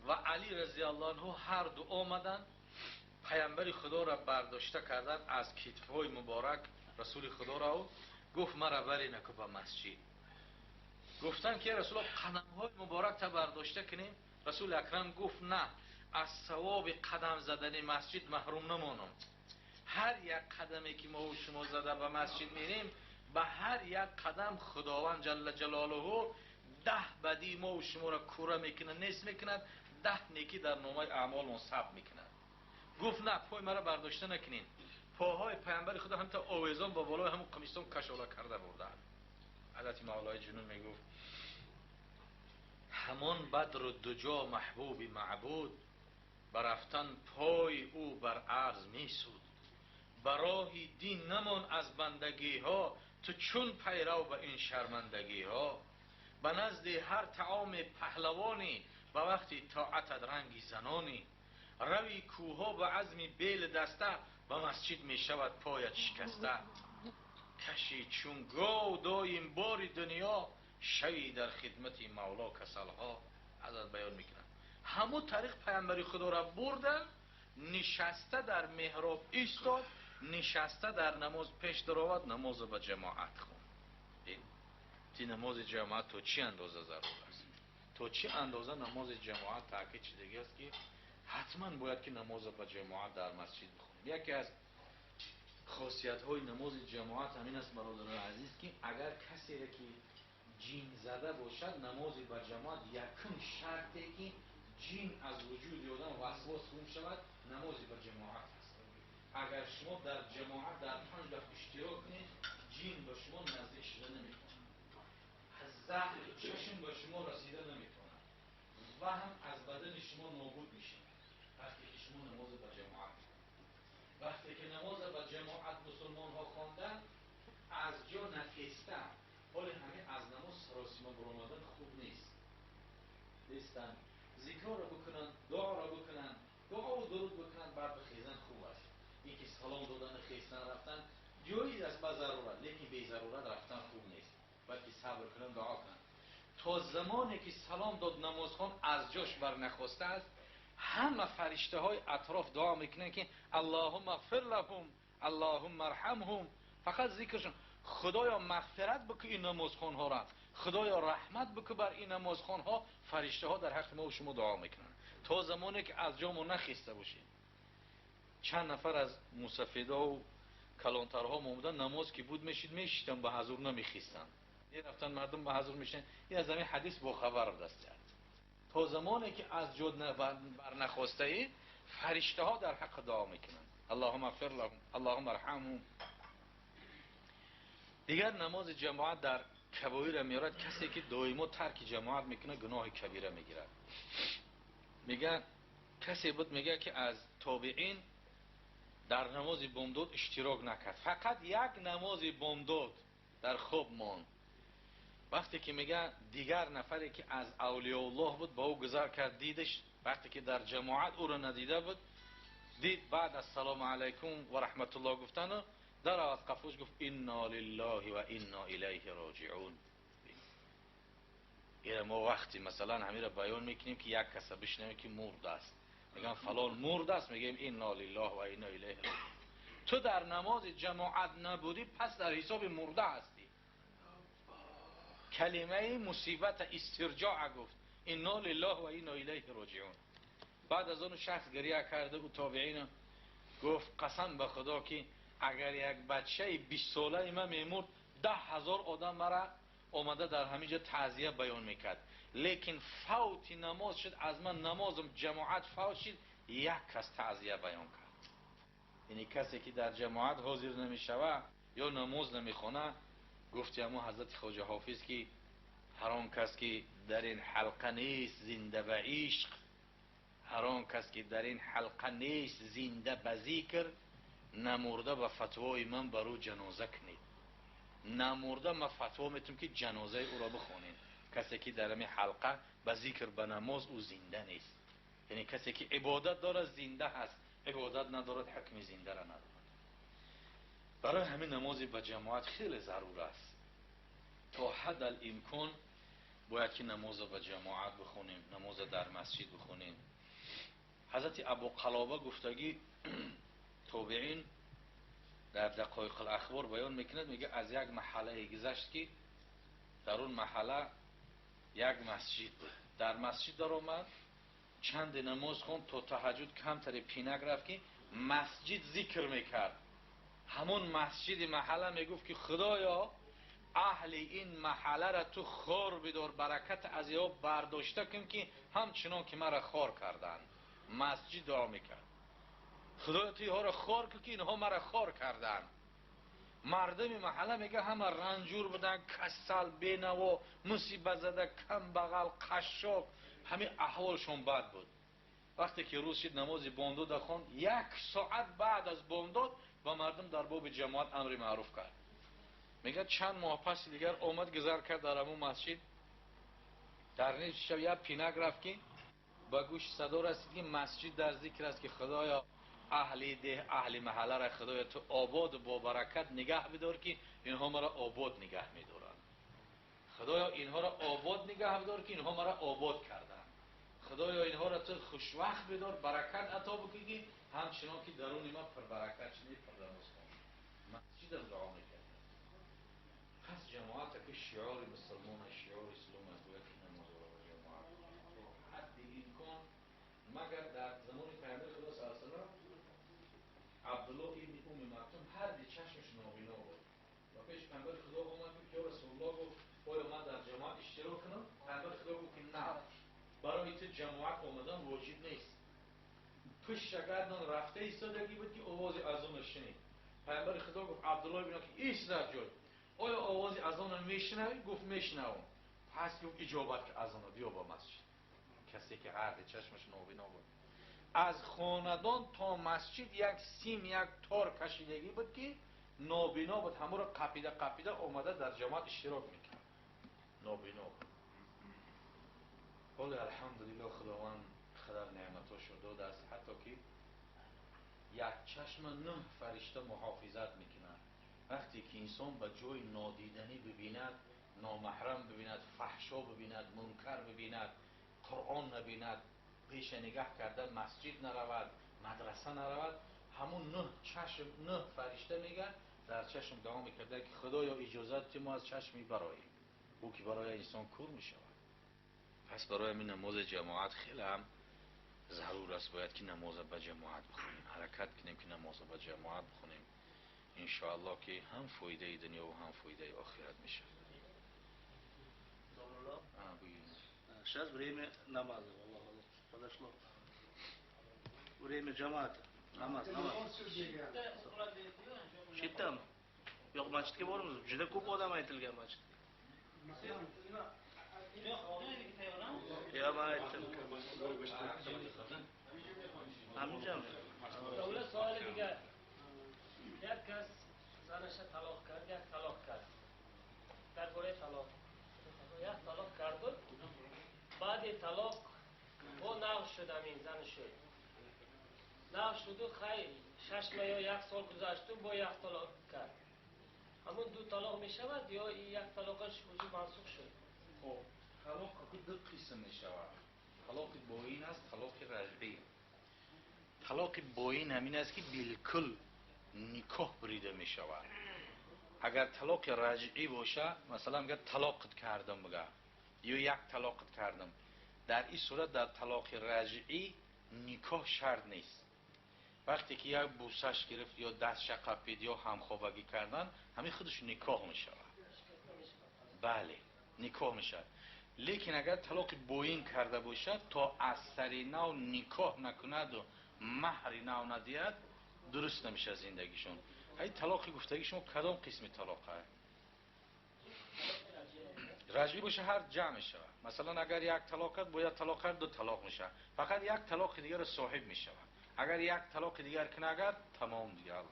و علی رضی الله عنه هر دو آمدن، پیامبر خدا را برداشته کردن از کتفهای مبارک رسول خدا را و گفت مرا بری نکو به مسجد. گفتن که رسول الله قدمهای مبارک تا برداشته کنیم. رسول اکرم گفت نه، از ثواب قدم زدن مسجد محروم نمانم. هر یک قدمی که ما و شما زده به مسجد میریم، به هر یک قدم خداوند جل جلاله 10 بدی ما و شما را کوره میکنه، نیست میکند، 10 نیکی در نامه اعمال ما ثبت میکند. گفت نه، پای مرا برداشته نکنین. پاهای پیامبر خدا هم تا آویزان با بالای همون قمیصان کشاله کرده بردن. حضرت مولای جنون میگفت همان بدر و دجا محبوب معبود، برفتن پای او بر عرض میسود. برای دین نمان از بندگی ها، تو چون پیرو به این شرمندگی ها. به نزد هر طعام پهلوانی، به وقتی طاعتت رنگی زنانی. روی کوها به عزم بیل دسته، به مسجد می شود پایت شکسته. کشی چون گاو دایم بار دنیا، شوی در خدمت مولا کسلها. حضرت بیان میکنن همون طریق پیامبر خدا را بردن، نشسته در محراب ایستاد، نشسته در نماز پیش درآورد، نماز به جماعت خوند. این نماز جماعت تو چی اندازه ضرور است؟ تو چی اندازه نماز جماعت تاکید شدگی است که حتما باید که نماز به جماعت در مسجد بخونیم. یکی از خاصیت های نماز جماعت همین است برادران عزیز که اگر کسی را که جین زده باشد، نماز به جماعت یکم شرطی که جین از وجود آدم وسواس خون شود، نماز به جماعت است. اگر شما در جماعت در 5 وقت اشتراک کنید، جین به شما نزدیک شده نمیتونه، از زهر چشم به شما رسیده نمیتونه و هم از بدن شما نابود میشه. وقتی که شما نماز به جماعت، وقتی که نماز به جماعت مسلمان ها خواندن از جا نخیستن، حال همه از نماز سراسیمه برآمدن خوب نیست. نیستن ذکر را بکنن، دعا را بکنن، دعا و درود بکنن، بعد بخیزن خوب است. یکی سلام دادن خیستن رفتن جایز است به ضرورت، لیکن بی ضرورت رفتن خوب نیست. بلکه صبر کنن، دعا کنن. تا زمانی که سلام داد نمازخوان از جاش بر نخواسته است، همه فرشته های اطراف دعا میکنن که اللهم اغفر لهم، اللهم ارحمهم. فقط ذکرشون خدایا مغفرت بکن این نمازخوان ها را، خدایا رحمت بکن بر این نمازخوان ها. فرشته ها در حق ما و شما دعا میکنن تا زمانی که از جامو نخیسته باشیم. چند نفر از مصفدا و کلانترها مومدن نماز که بود میشیدن به حضور نمیخیستن. یه رفتن مردم به حضور میشن. این از همین حدیث با خبر دست کرد. تا زمانی که از جد بر نخواسته ای فرشته ها در حق دعا میکنن اللهم اغفر لهم اللهم ارحمهم. دیگر نماز جماعت در کبایر میارد. کسی که دائما ترک جماعت میکنه گناه کبیره میگیرد. میگه کسی بود میگه که از تابعین در نماز بامداد اشتراک نکرد، فقط یک نماز بامداد در خواب ماند. وقتی که میگه دیگر نفری که از اولیاء الله بود با او گذر کرد، دیدش وقتی که در جماعت او را ندیده بود، دید بعد از سلام علیکم و رحمت الله گفتن در از قفوش گفت انا لله و انا الیه راجعون. ایره ما وقتی مثلا همین را بیان میکنیم که یک کس بشنوه که مرد است، میگن فلان مرد است، میگیم انا لله و انا الیه راجعون. تو در نماز جماعت نبودی پس در حساب مرده هستی. کلمه مصیبت استرجاع گفت انا لله و انا الیه راجعون. بعد از اون شخص گریه کرده و تابعین گفت قسم به خدا که اگر یک بچه 20 ساله من میمرد 10,000 آدم مرا آمده در همینجا تعزیه بیان میکرد، لیکن فوت نماز شد، از من نمازم جماعت فوت شد، یک کس تعزیه بیان کرد. یعنی کسی که در جماعت حاضر نمیشوه یا نماز نمیخونه، گفتی اما حضرت خواجه حافظ که هر آن کس که در این حلقه نیست زنده به عشق، هر آن کس که در این حلقه نیست زنده به ذکر، نمرده به فتوای من برو جنازه کنید. نمرده من فتوا میتونم که جنازه او را بخونید. کسی که در این حلقه به ذکر به نماز او زنده نیست. یعنی کسی که عبادت داره زنده هست، عبادت ندارد حکم زنده را ندارد. برای همین نماز به جماعت خیلی ضرور است. تا حد الامکان باید که نماز به جماعت بخونیم، نماز در مسجد بخونیم. حضرت ابو قلابه گفتگی تابعین در دقایق الاخبار بیان میکند، میگه از یک محله گذشت که در اون محله یک مسجد بود. در مسجد در آمد چند نماز خوند تا تهجد کمتر پینک رفت که مسجد ذکر میکرد. همون مسجد محله میگفت که خدایا اهل این محله را تو خور بدار، برکت از یا برداشته کن که همچنان که مرا خور کردند. مسجد دعا میکرد خدایا تو اینها را خور کن که اینها مرا خور کردند. مردم محله میگه همه رنجور بودن، کسل، بینوا، مصیبت زده، کم بغل، قشاق، همه احوالشون بد بود. وقتی که روز شد نماز بامداد خواند، 1 ساعت بعد از بامداد با مردم در باب جماعت امر معروف کرد. میگه چند ماه پس دیگر اومد گذر کرد در همون مسجد، در نیز شب یک پینک رفت که با گوش صدا رسید که مسجد در ذکر است که خدایا اهل ده اهل محله را خدایا تو آباد و با برکت نگه بدار که اینها مرا آباد نگه میدارند. خدایا اینها را آباد نگه بدار که اینها مرا آباد کردند. خدایا اینها را تو خوشوقت بدار، برکت عطا بکنی همچنان که درون ما پر برکت شدی پر رمز کن. مسجد از دعا میکرد. پس جماعت که شعار مسلمان، شعار اسلام است، باید که نماز را به جماعت حد امکان، مگر در زمان پیامبر خدا صلی الله علیه و سلم عبدالله ابن ام مکتوم هر دی چشمش نابینا بود و پیش پیامبر خدا اومد که رسول الله گفت آیا من در جماعت اشتراک کنم؟ پیامبر خدا گفت که نه، برای تو جماعت آمدن واجب نیست. پشت گردن رفته ایستادگی بود که آواز اذان شنید. پیامبر خدا گفت عبدالله ابن که ایستاد جای، آیا آواز اذان میشنوی؟ گفت میشنوم. پس گفت اجابت که اذان بیا با مسجد. کسی که هر دی چشمش نابینا بود، از خاندان تا مسجد یک سیم یک تار کشیدگی بود که نابینا بود، همه را قپیده آمده در جماعت اشتراک میکرد. نابینا بود. ولی الحمدلله خداوند خدر نعمتاشو داده است، حتی که یک چشم 9 فرشته محافظت میکنند. وقتی که انسان به جای نادیدنی ببیند، نامحرم ببیند، فحشا ببیند، منکر ببیند، قرآن نبیند، پیش نگه کرده مسجد نرود، مدرسه نرود، همون 9 فرشته میگه در چشم دعا میکرده که خدایا اجازت ما از چشمی براییم، او که برای انسان کور میشود. پس برای همین نماز جماعت خیلی هم ضرور است، باید که نماز به جماعت بخونیم، حرکت کنیم که نماز به جماعت بخونیم. انشاءالله که هم فایده دنیا و هم فایده آخرت میشه. Сейчас время намаза, Аллах, подошло. Время джамата. Намаз. Shittam. Yo'q, masjidga boramiz. Juda ko'p odam aytilgan masjidga. Ya, men aytdim. Hamjam. Davlat savoli degan. یک کس زنش طلاق کرد، یک طلاق کرد درباره طلاق یک طلاق کرد بود بعد طلاق با نو شد همین زن شد نو شد و خیلی 6 ماه یا 1 سال گذشت و با یک طلاق کرد همون دو طلاق می شود یا این یک طلاقش وجود منسوخ شد؟ خب طلاق دو قسم می شود. طلاق باین است، طلاق رجعی. طلاق باین همین است که بالکل نکاح بریده می شود. اگر طلاق رجعی باشه، مثلا میگه طلاقت کردم بگه یا یک طلاقت کردم، در این صورت در طلاق رجعی نکاح شرط نیست. وقتی که یک بوسش گرفت یا دست قپید یا همخوابگی کردن، همین خودش نکاح می شود. بله نکاح می شود. لیکن اگر طلاق باین کرده باشد تا از سر نو نکاح نکند و مهر نو ندهد درست نمیشه زندگیشون. های طلاق گفتگی شما کدام قسم طلاقه؟ رجعی باشه هر جمع میشه. مثلا اگر یک طلاق کرد باید طلاق کرد دو طلاق میشه. فقط یک طلاق دیگر صاحب میشه. اگر یک طلاق دیگر کنه اگر تمام دیگه الله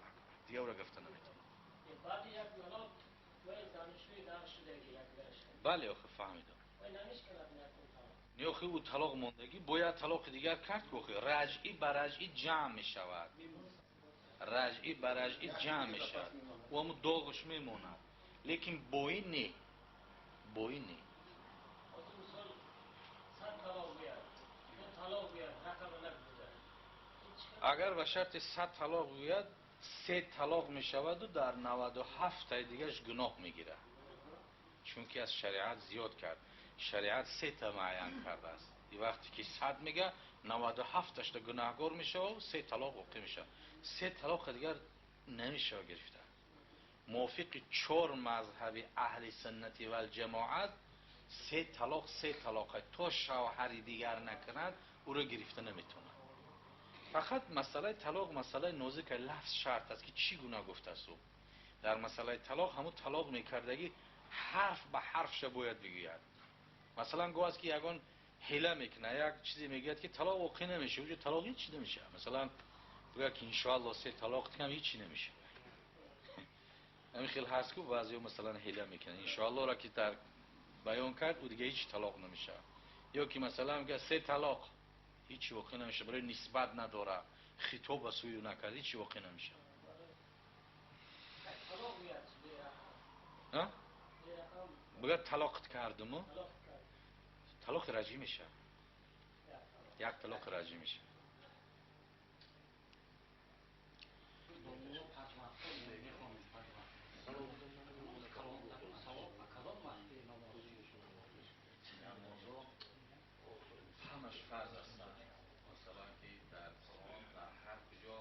دیگه او را گفته نمیتونه. بعد یک طلاق باید دانشوی داغ شده یک برش کنه. بله آخه فهمیدم. باید نمیشکند نکن طلاق. نه آخه او طلاق موندگی باید طلاق دیگر کرد که رجعی بر رجعی جمع میشود. رجعی بر رجعی جمع میشود و همون داغش میموند. لیکن باین نه. باین نه. مثال 100 طلاق بیاد 2 طلاق بیاد رقم نگذاره اگر به شرط 100 طلاق بیاد 3 طلاق میشود و در 97 تا دیگهش گناه میگیره، چون که از شریعت زیاد کرد. شریعت 3 تا معین کرده است. این وقتی که 100 میگه 97 تاش گناهگار میشه و 3 طلاق واقع میشه. 3 طلاق دیگر نمیشه گرفته. موافق 4 مذهب اهل سنتی و الجماعت 3 طلاق تا شوهری دیگر نکند او را گرفته نمیتونه. فقط مسئله طلاق مسئله نازک لفظ شرط است که چی گناه گفته است. در مسئله طلاق همون طلاق میکردگی حرف به حرفش باید بگوید. مثلا گویا است که یگان حیله میکنه یک چیزی میگه که طلاق واقع نمیشه، وجود طلاق هیچ نمیشه. مثلا بگه که انشاءالله 3 طلاق کم هیچ نمیشه. همین خیلی هست که بعضی مثلا حیله میکنه انشاءالله را که در بیان کرد و دیگه هیچ طلاق نمیشه. یا که مثلا میگه 3 طلاق هیچ واقع نمیشه، برای نسبت نداره، خطاب به سوی نکرد، هیچ واقع نمیشه. ها؟ بگه طلاقت کردم طلاق رجعی میشه. یک طلاق رجعی میشه. همش فرض است. مثلا که در قرآن در هر کجا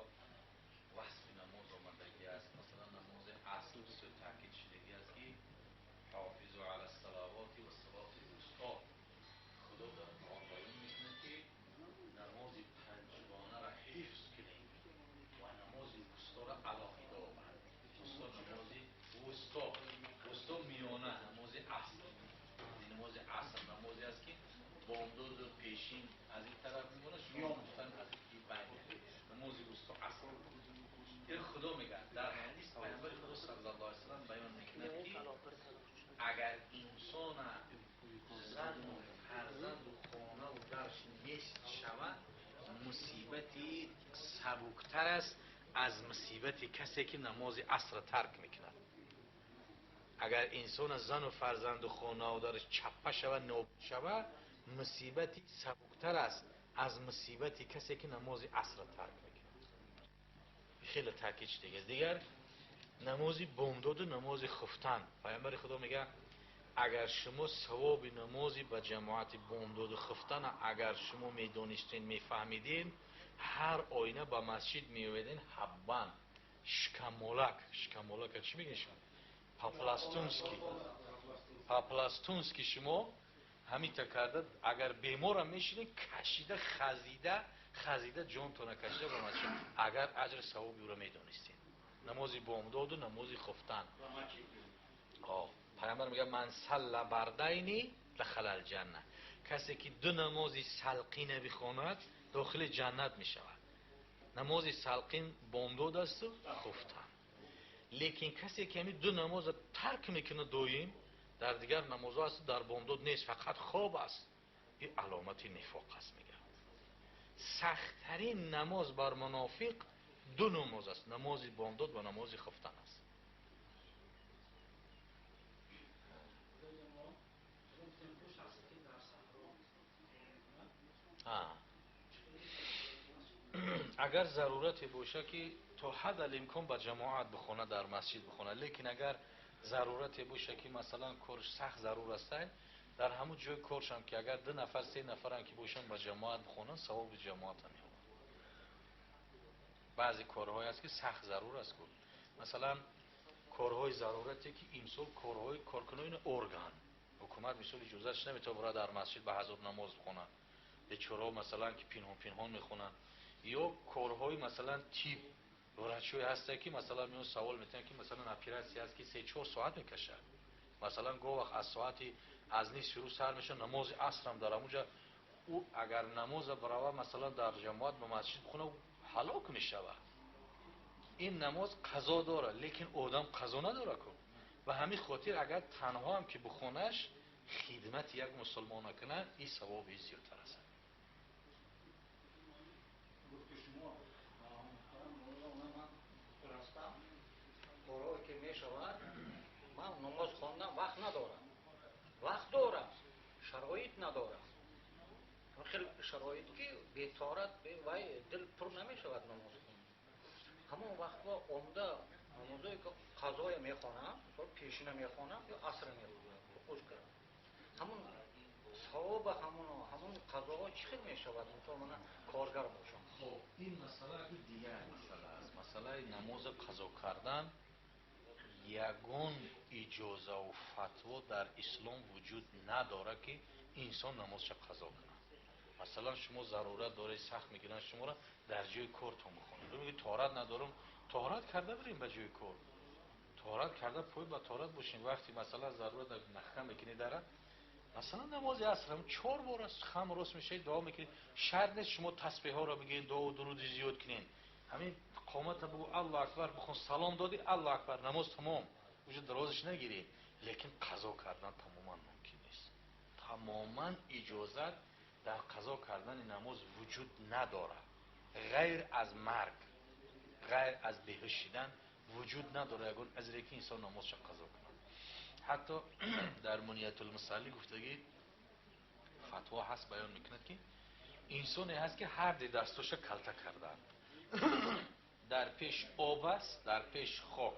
وصف نماز آمدگی است، مثلا نماز اصل بسیار تاکید شدگی است که حافظوا علی الصلوات و الصلاة الوسطی. خدا در قرآن بیان میکنه که نماز پنجگانه را حفظ کنیم و نماز وسطی را علاقه آورد. وسطی میانه نماز اصل. نماز اصل نمازی است که بامداد و پیشین از این طرف میمونه، شما گفتن از این بین. نماز وسطی اصل. این خدا میگه در حدیث پیامبر خدا صلی الله علیه و سلم بیان میکنه که اگر انسان زن و فرزند و خانه و درش نیست شود مصیبتی سبکتر است از مصیبت کسی که نماز عصر ترک میکند. اگر انسان زن و فرزند و خانه و درش چپه شود نابود شود مصیبتی سبکتر است از مصیبت کسی که نماز عصر ترک میکند. خیلی تاکید شده. دیگر نماز بامداد و نماز خفتن پیامبر خدا میگه اگر شما ثواب نمازی به جماعت بامداد و خفتن اگر شما میدونستین میفهمیدین هر آینه به مسجد میویدین حبان شکمولک چی میگین شما؟ پاپلاستونسکی شما همین تا کرده اگر بیمار هم میشینه کشیده خزیده جون تو نکشیده با مچه اگر اجر ثوابی رو میدونستین. نمازی بامداد و نمازی خفتن. پیامبر میگه من صلى بردینی دخل الجنه، کسی که دو نمازی سلقینه بخواند داخل جنت میشود. نمازی سلقین بامداد است و خفتن. لیکن کسی که همین دو نماز ترک میکنه دویم در دیگر نمازها است در بامداد نیست، فقط خواب است، این علامت نفاق است. میگه سخت‌ترین نماز بر منافق دو نماز است، نماز بامداد و نماز خفتن است. اگر ضرورتی باشه که تا حد الامکان با جماعت بخونه، در مسجد بخونه. لیکن اگر ضرورتی باشه که مثلا کارش سخت ضرور است، در همون جای کارش هم که اگر 2 نفر 3 نفر هم که باشن با جماعت بخونن ثواب جماعت هم میاد. بعضی کارهای است که سخت ضرور است. مثلا کارهای ضرورتی که امسال کارهای کارکنان ارگان حکومت مثلا اجازهش نمیده برای در مسجد به حضور نماز بخونن، بیچاره مثلا که پنهان میخونن. یا کارهای مثلا تیپ ورچوی هسته که مثلا میون سوال میتونن که مثلا اپیراسی هست که 3-4 ساعت میکشه، مثلا گو وقت از ساعتی از نیست شروع سر میشه، نماز عصر هم در اونجا او اگر نماز برای مثلا در جماعت به مسجد بخونه هلاک میشه. این نماز قضا داره لیکن آدم قضا نداره که. و همین خاطر اگر تنها هم که بخونش خدمت یک مسلمان کنه این ثواب زیادتر است. کارهایی که می شود من نماز خواندم وقت ندارم، وقت دارم شرایط ندارم. خیلی شرایط که بی‌طاقت وای دل پر نمی شود نماز خوندن. همون وقت با عمده نمازایی که قضای می خوانم، پیشینه می خوانم یا عصر می خوانم خوش کردم، همون ثواب همون قضاها چقدر می شود تا من کارگر باشم. خب این مسئله دیگر مسئله است. مسئله نماز قضا کردن یگان اجازه و فتوا در اسلام وجود نداره که انسان نمازش قضا کنه. مثلا شما ضرورت داره سخت میگیرن شما را در جای کار تو میخونن، میگی طهارت ندارم، طهارت کرده بریم به جای کار، طهارت کرده پای با طهارت باشین. وقتی مثلا ضرورت نخم میکنی داره مثلا نماز عصر هم 4 بار است خم راست میشه دعا میکنید، شرط نیست شما تسبیح ها را بگین دعا و درود زیاد کنین، همین قامت بگو الله اکبر بخون سلام دادی الله اکبر نماز تمام وجود درازش نگیری. لیکن قضا کردن تماما ممکن نیست. تماما اجازت در قضا کردن نماز وجود نداره. غیر از مرگ، غیر از بهشیدن وجود نداره یگان ازری که انسان نمازش قضا کنه. حتی در منیت المصلی گفتگی فتوا هست بیان میکند که انسانی هست که هر دی دستاش کلته کردن در پیش آب است در پیش خاک،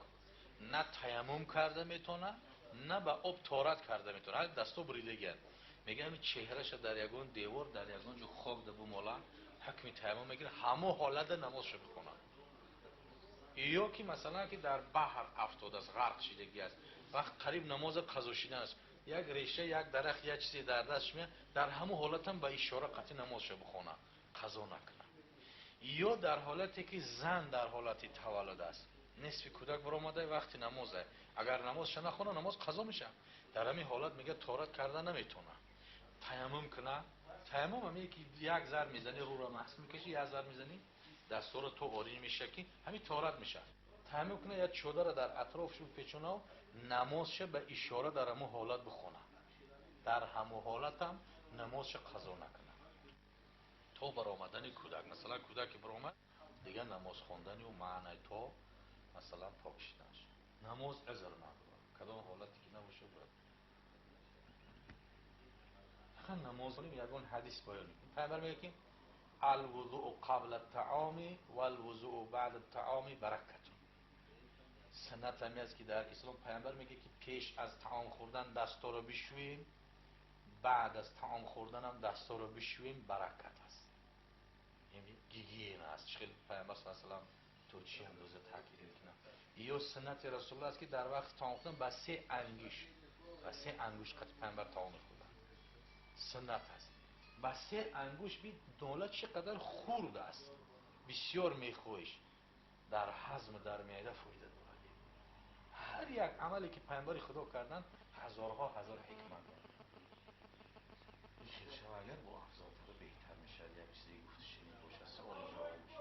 نه تیمم کرده میتونه نه به آب طهارت کرده میتونه، هر دستو بریده گن. میگه همین چهرهش در یگان دیوار در یگان جو خاک دبو مولا حکم تیمم میگیره همه حالت نمازش بخونه. یا که مثلا که در بحر افتاده است غرق شدگی است وقت قریب نماز قضا شدن است یک ریشه یک درخت یک چیزی در دستش میاد در همه حالت هم به اشاره قطعی نمازش بخونه قضا نکنه. یا در حالتی که زن در حالتی تولد است نصف کودک برآمده وقتی نمازه اگر نمازش نخونه نماز قضا میشه. در همین حالت میگه طهارت کردن نمیتونه تیمم کنه. تیمم هم که یک ذره میزنی رو را محس میکشی یک ذره میزنی دستور تو آرین میشه که همین طهارت میشه. تیمم کنه یا چادر در اطرافش پیچونه و نمازش به اشاره در همون حالت بخونه در همون حالت هم نمازش قضا نکنه تا برآمدن کودک. مثلا کودک برآمد دیگه نماز خواندن و معنی تا مثلا پاک شدنش نماز عذر نداره کدام حالتی که نباشه باید فقط نماز کنیم. یگان حدیث بیان میکنیم پیامبر میگه که الوضوء قبل الطعام والوضوء بعد الطعام برکتون. سنت همی است که در اسلام پیامبر میگه که پیش از طعام خوردن دستا رو بشوییم بعد از طعام خوردن هم دستا رو بشوییم برکت است. یعنی گیگین است. خیلی پیامبر صلی الله علیه و سلم تو چی اندازه تاکید میکنم ایو سنت رسول الله است که در وقت تاختن با 3 انگوش قد پیامبر تاون خودن سنت است با 3 انگوش بی دولت چقدر خورد است بسیار میخویش در هضم در معده فایده دارد هر یک عملی که پیامبر خدا کردن هزارها هزار حکمت این شو اگر با افضل خود بهتر میشه یک چیزی گفت شنید باشه سوال جواب میشه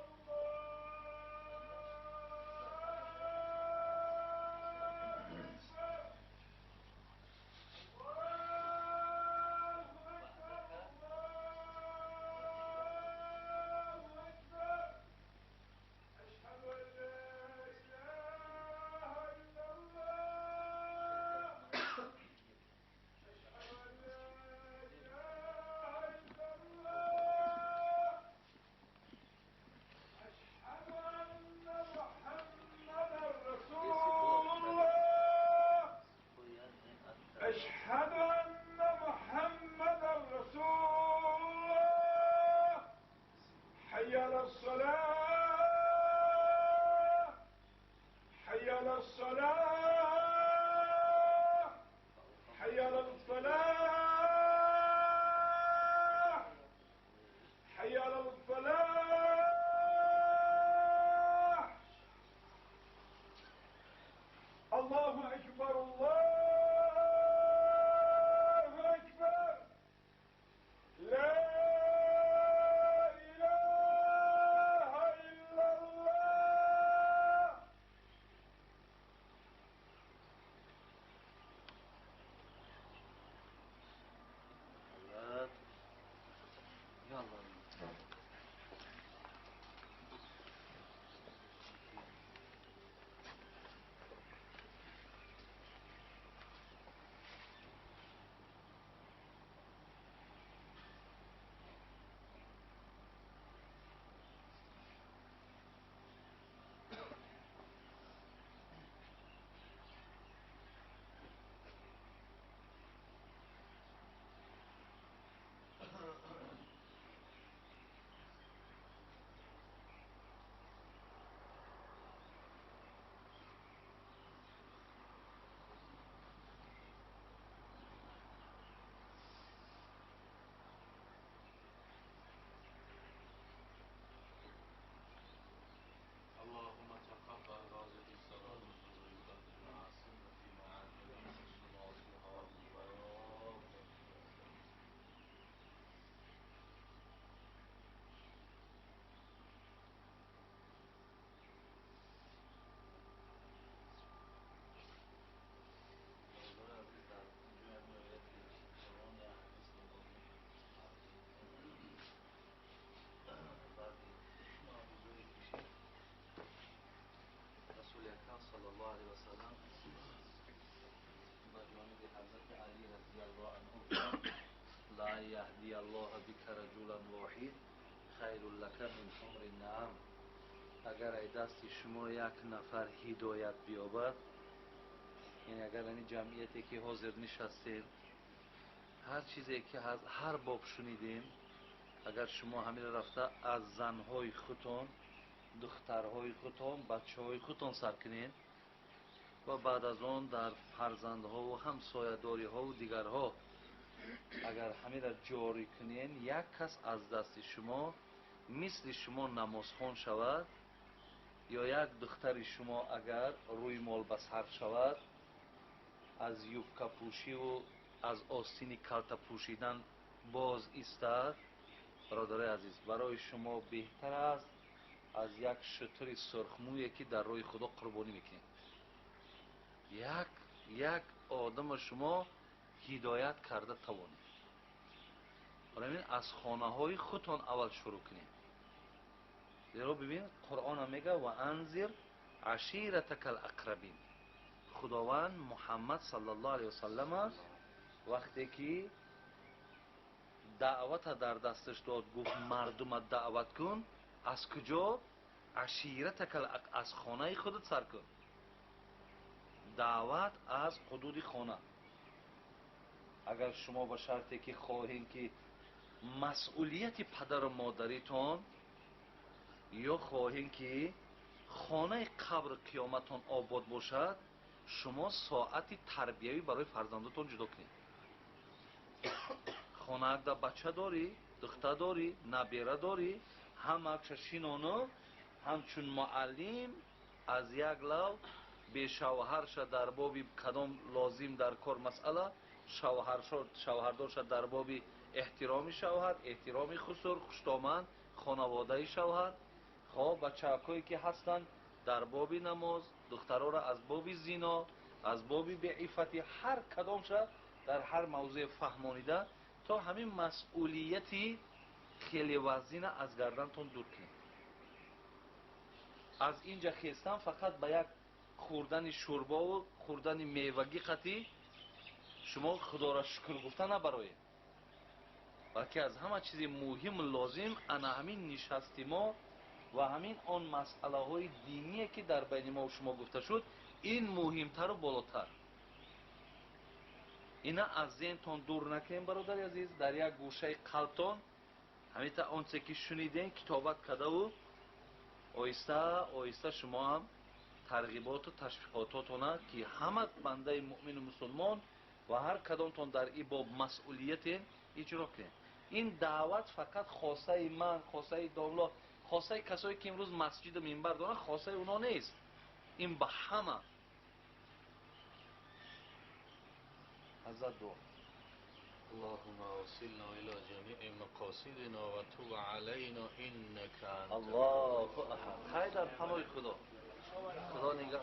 أشهد أن محمدا رسول الله حي على الصلاة حي على الصلاة حي على الفلاح حي على الفلاح الله أكبر الله اللهم تقبل هذه الصلاة الزهرية المعصومة مع جميع صلواتها المباركة رسول اکرم صلی الله علیه و سلم با جانب حضرت علی رضی الله عنه لا یهدی الله بک رجلا واحد خیر لک من حمر النعم اگر ای دست شما یک نفر هدایت بیابد یعنی اگر این جمعیتی که حاضر نشستیم هر چیزی که از هر باب شنیدیم اگر شما همین رفته از زنهای خودتون دخترهای خودتون بچهای خودتون سر کنین و بعد از آن در فرزندها و همسایه‌داری ها و دیگرها اگر همین را جاری کنین یک کس از دست شما مثل شما نمازخوان شود یا یک دختر شما اگر روی مال به سر شود از یوبکه پوشی و از آستین کلته پوشیدن باز ایستد برادر عزیز برای شما بهتر است از یک شتر سرخمویی که در روی خدا قربانی میکنید یک آدم شما هدایت کرده توانید برای از خانه های خودتان اول شروع کنید زیرا ببین قرآن میگه و انذر عشیرتک الاقربین خداوند محمد صلی الله علیه وسلم وقتی که دعوت در دستش داد گفت مردم دعوت کن از کجا؟ عشیرتک از خانه خودت سر کن دعوت از حدود خانه اگر شما با شرطی که خواهین که مسئولیت پدر و مادریتون یا خواهین که خانه قبر قیامتون آباد باشد، شما ساعتی تربیوی برای فرزندتون جدا کنید. خانه اگر بچه داری، دختر داری، نبیره داری، هم اکششینانو همچون معلم از یک لو به شوهر شد در بابی کدام لازم در کار مسئله، شوهردار شد در بابی احترام شوهر، احترام خسور، خوشتامند خانواده شوهر. خب بچه‌هایی که هستند در بابی نماز، دخترها را از بابی زنا، از بابی بیعفتی، هر کدام شد در هر موضوع فهمانیده تا همین مسئولیتی خیلی وزین از گردنتون دور کنید. از اینجا خیستن فقط به یک خوردن شوربا و خوردن میوگی قطعی شما خدا را شکر گفتن نبرایید، بلکه از همه چیز مهم لازم انا همین نشستی ما و همین آن مسئله های دینیه که در بین ما و شما گفته شد، این مهمتر و بالاتر. اینا از ذهنتون دور نکنین برادر عزیز. در یک گوشه قلبتون همیتا آنچه که شنیدین کتابت کرده و آیسته آیسته شما هم ترغیبات و تشویقاتاتونه که همه بنده مؤمن و مسلمان و هر کدامتون در این باب مسئولیت اجرا کنید. این دعوت فقط خاصه من، خاصه داملا، خاصه کسایی که امروز مسجد و منبر دارن، خاصه اونا نیست. این به همه. حضرت دعا. اللهم وصلنا الى جميع مقاصدنا و تب علينا انك انت الله احد. خیر در پناه خدا. خدا نگه.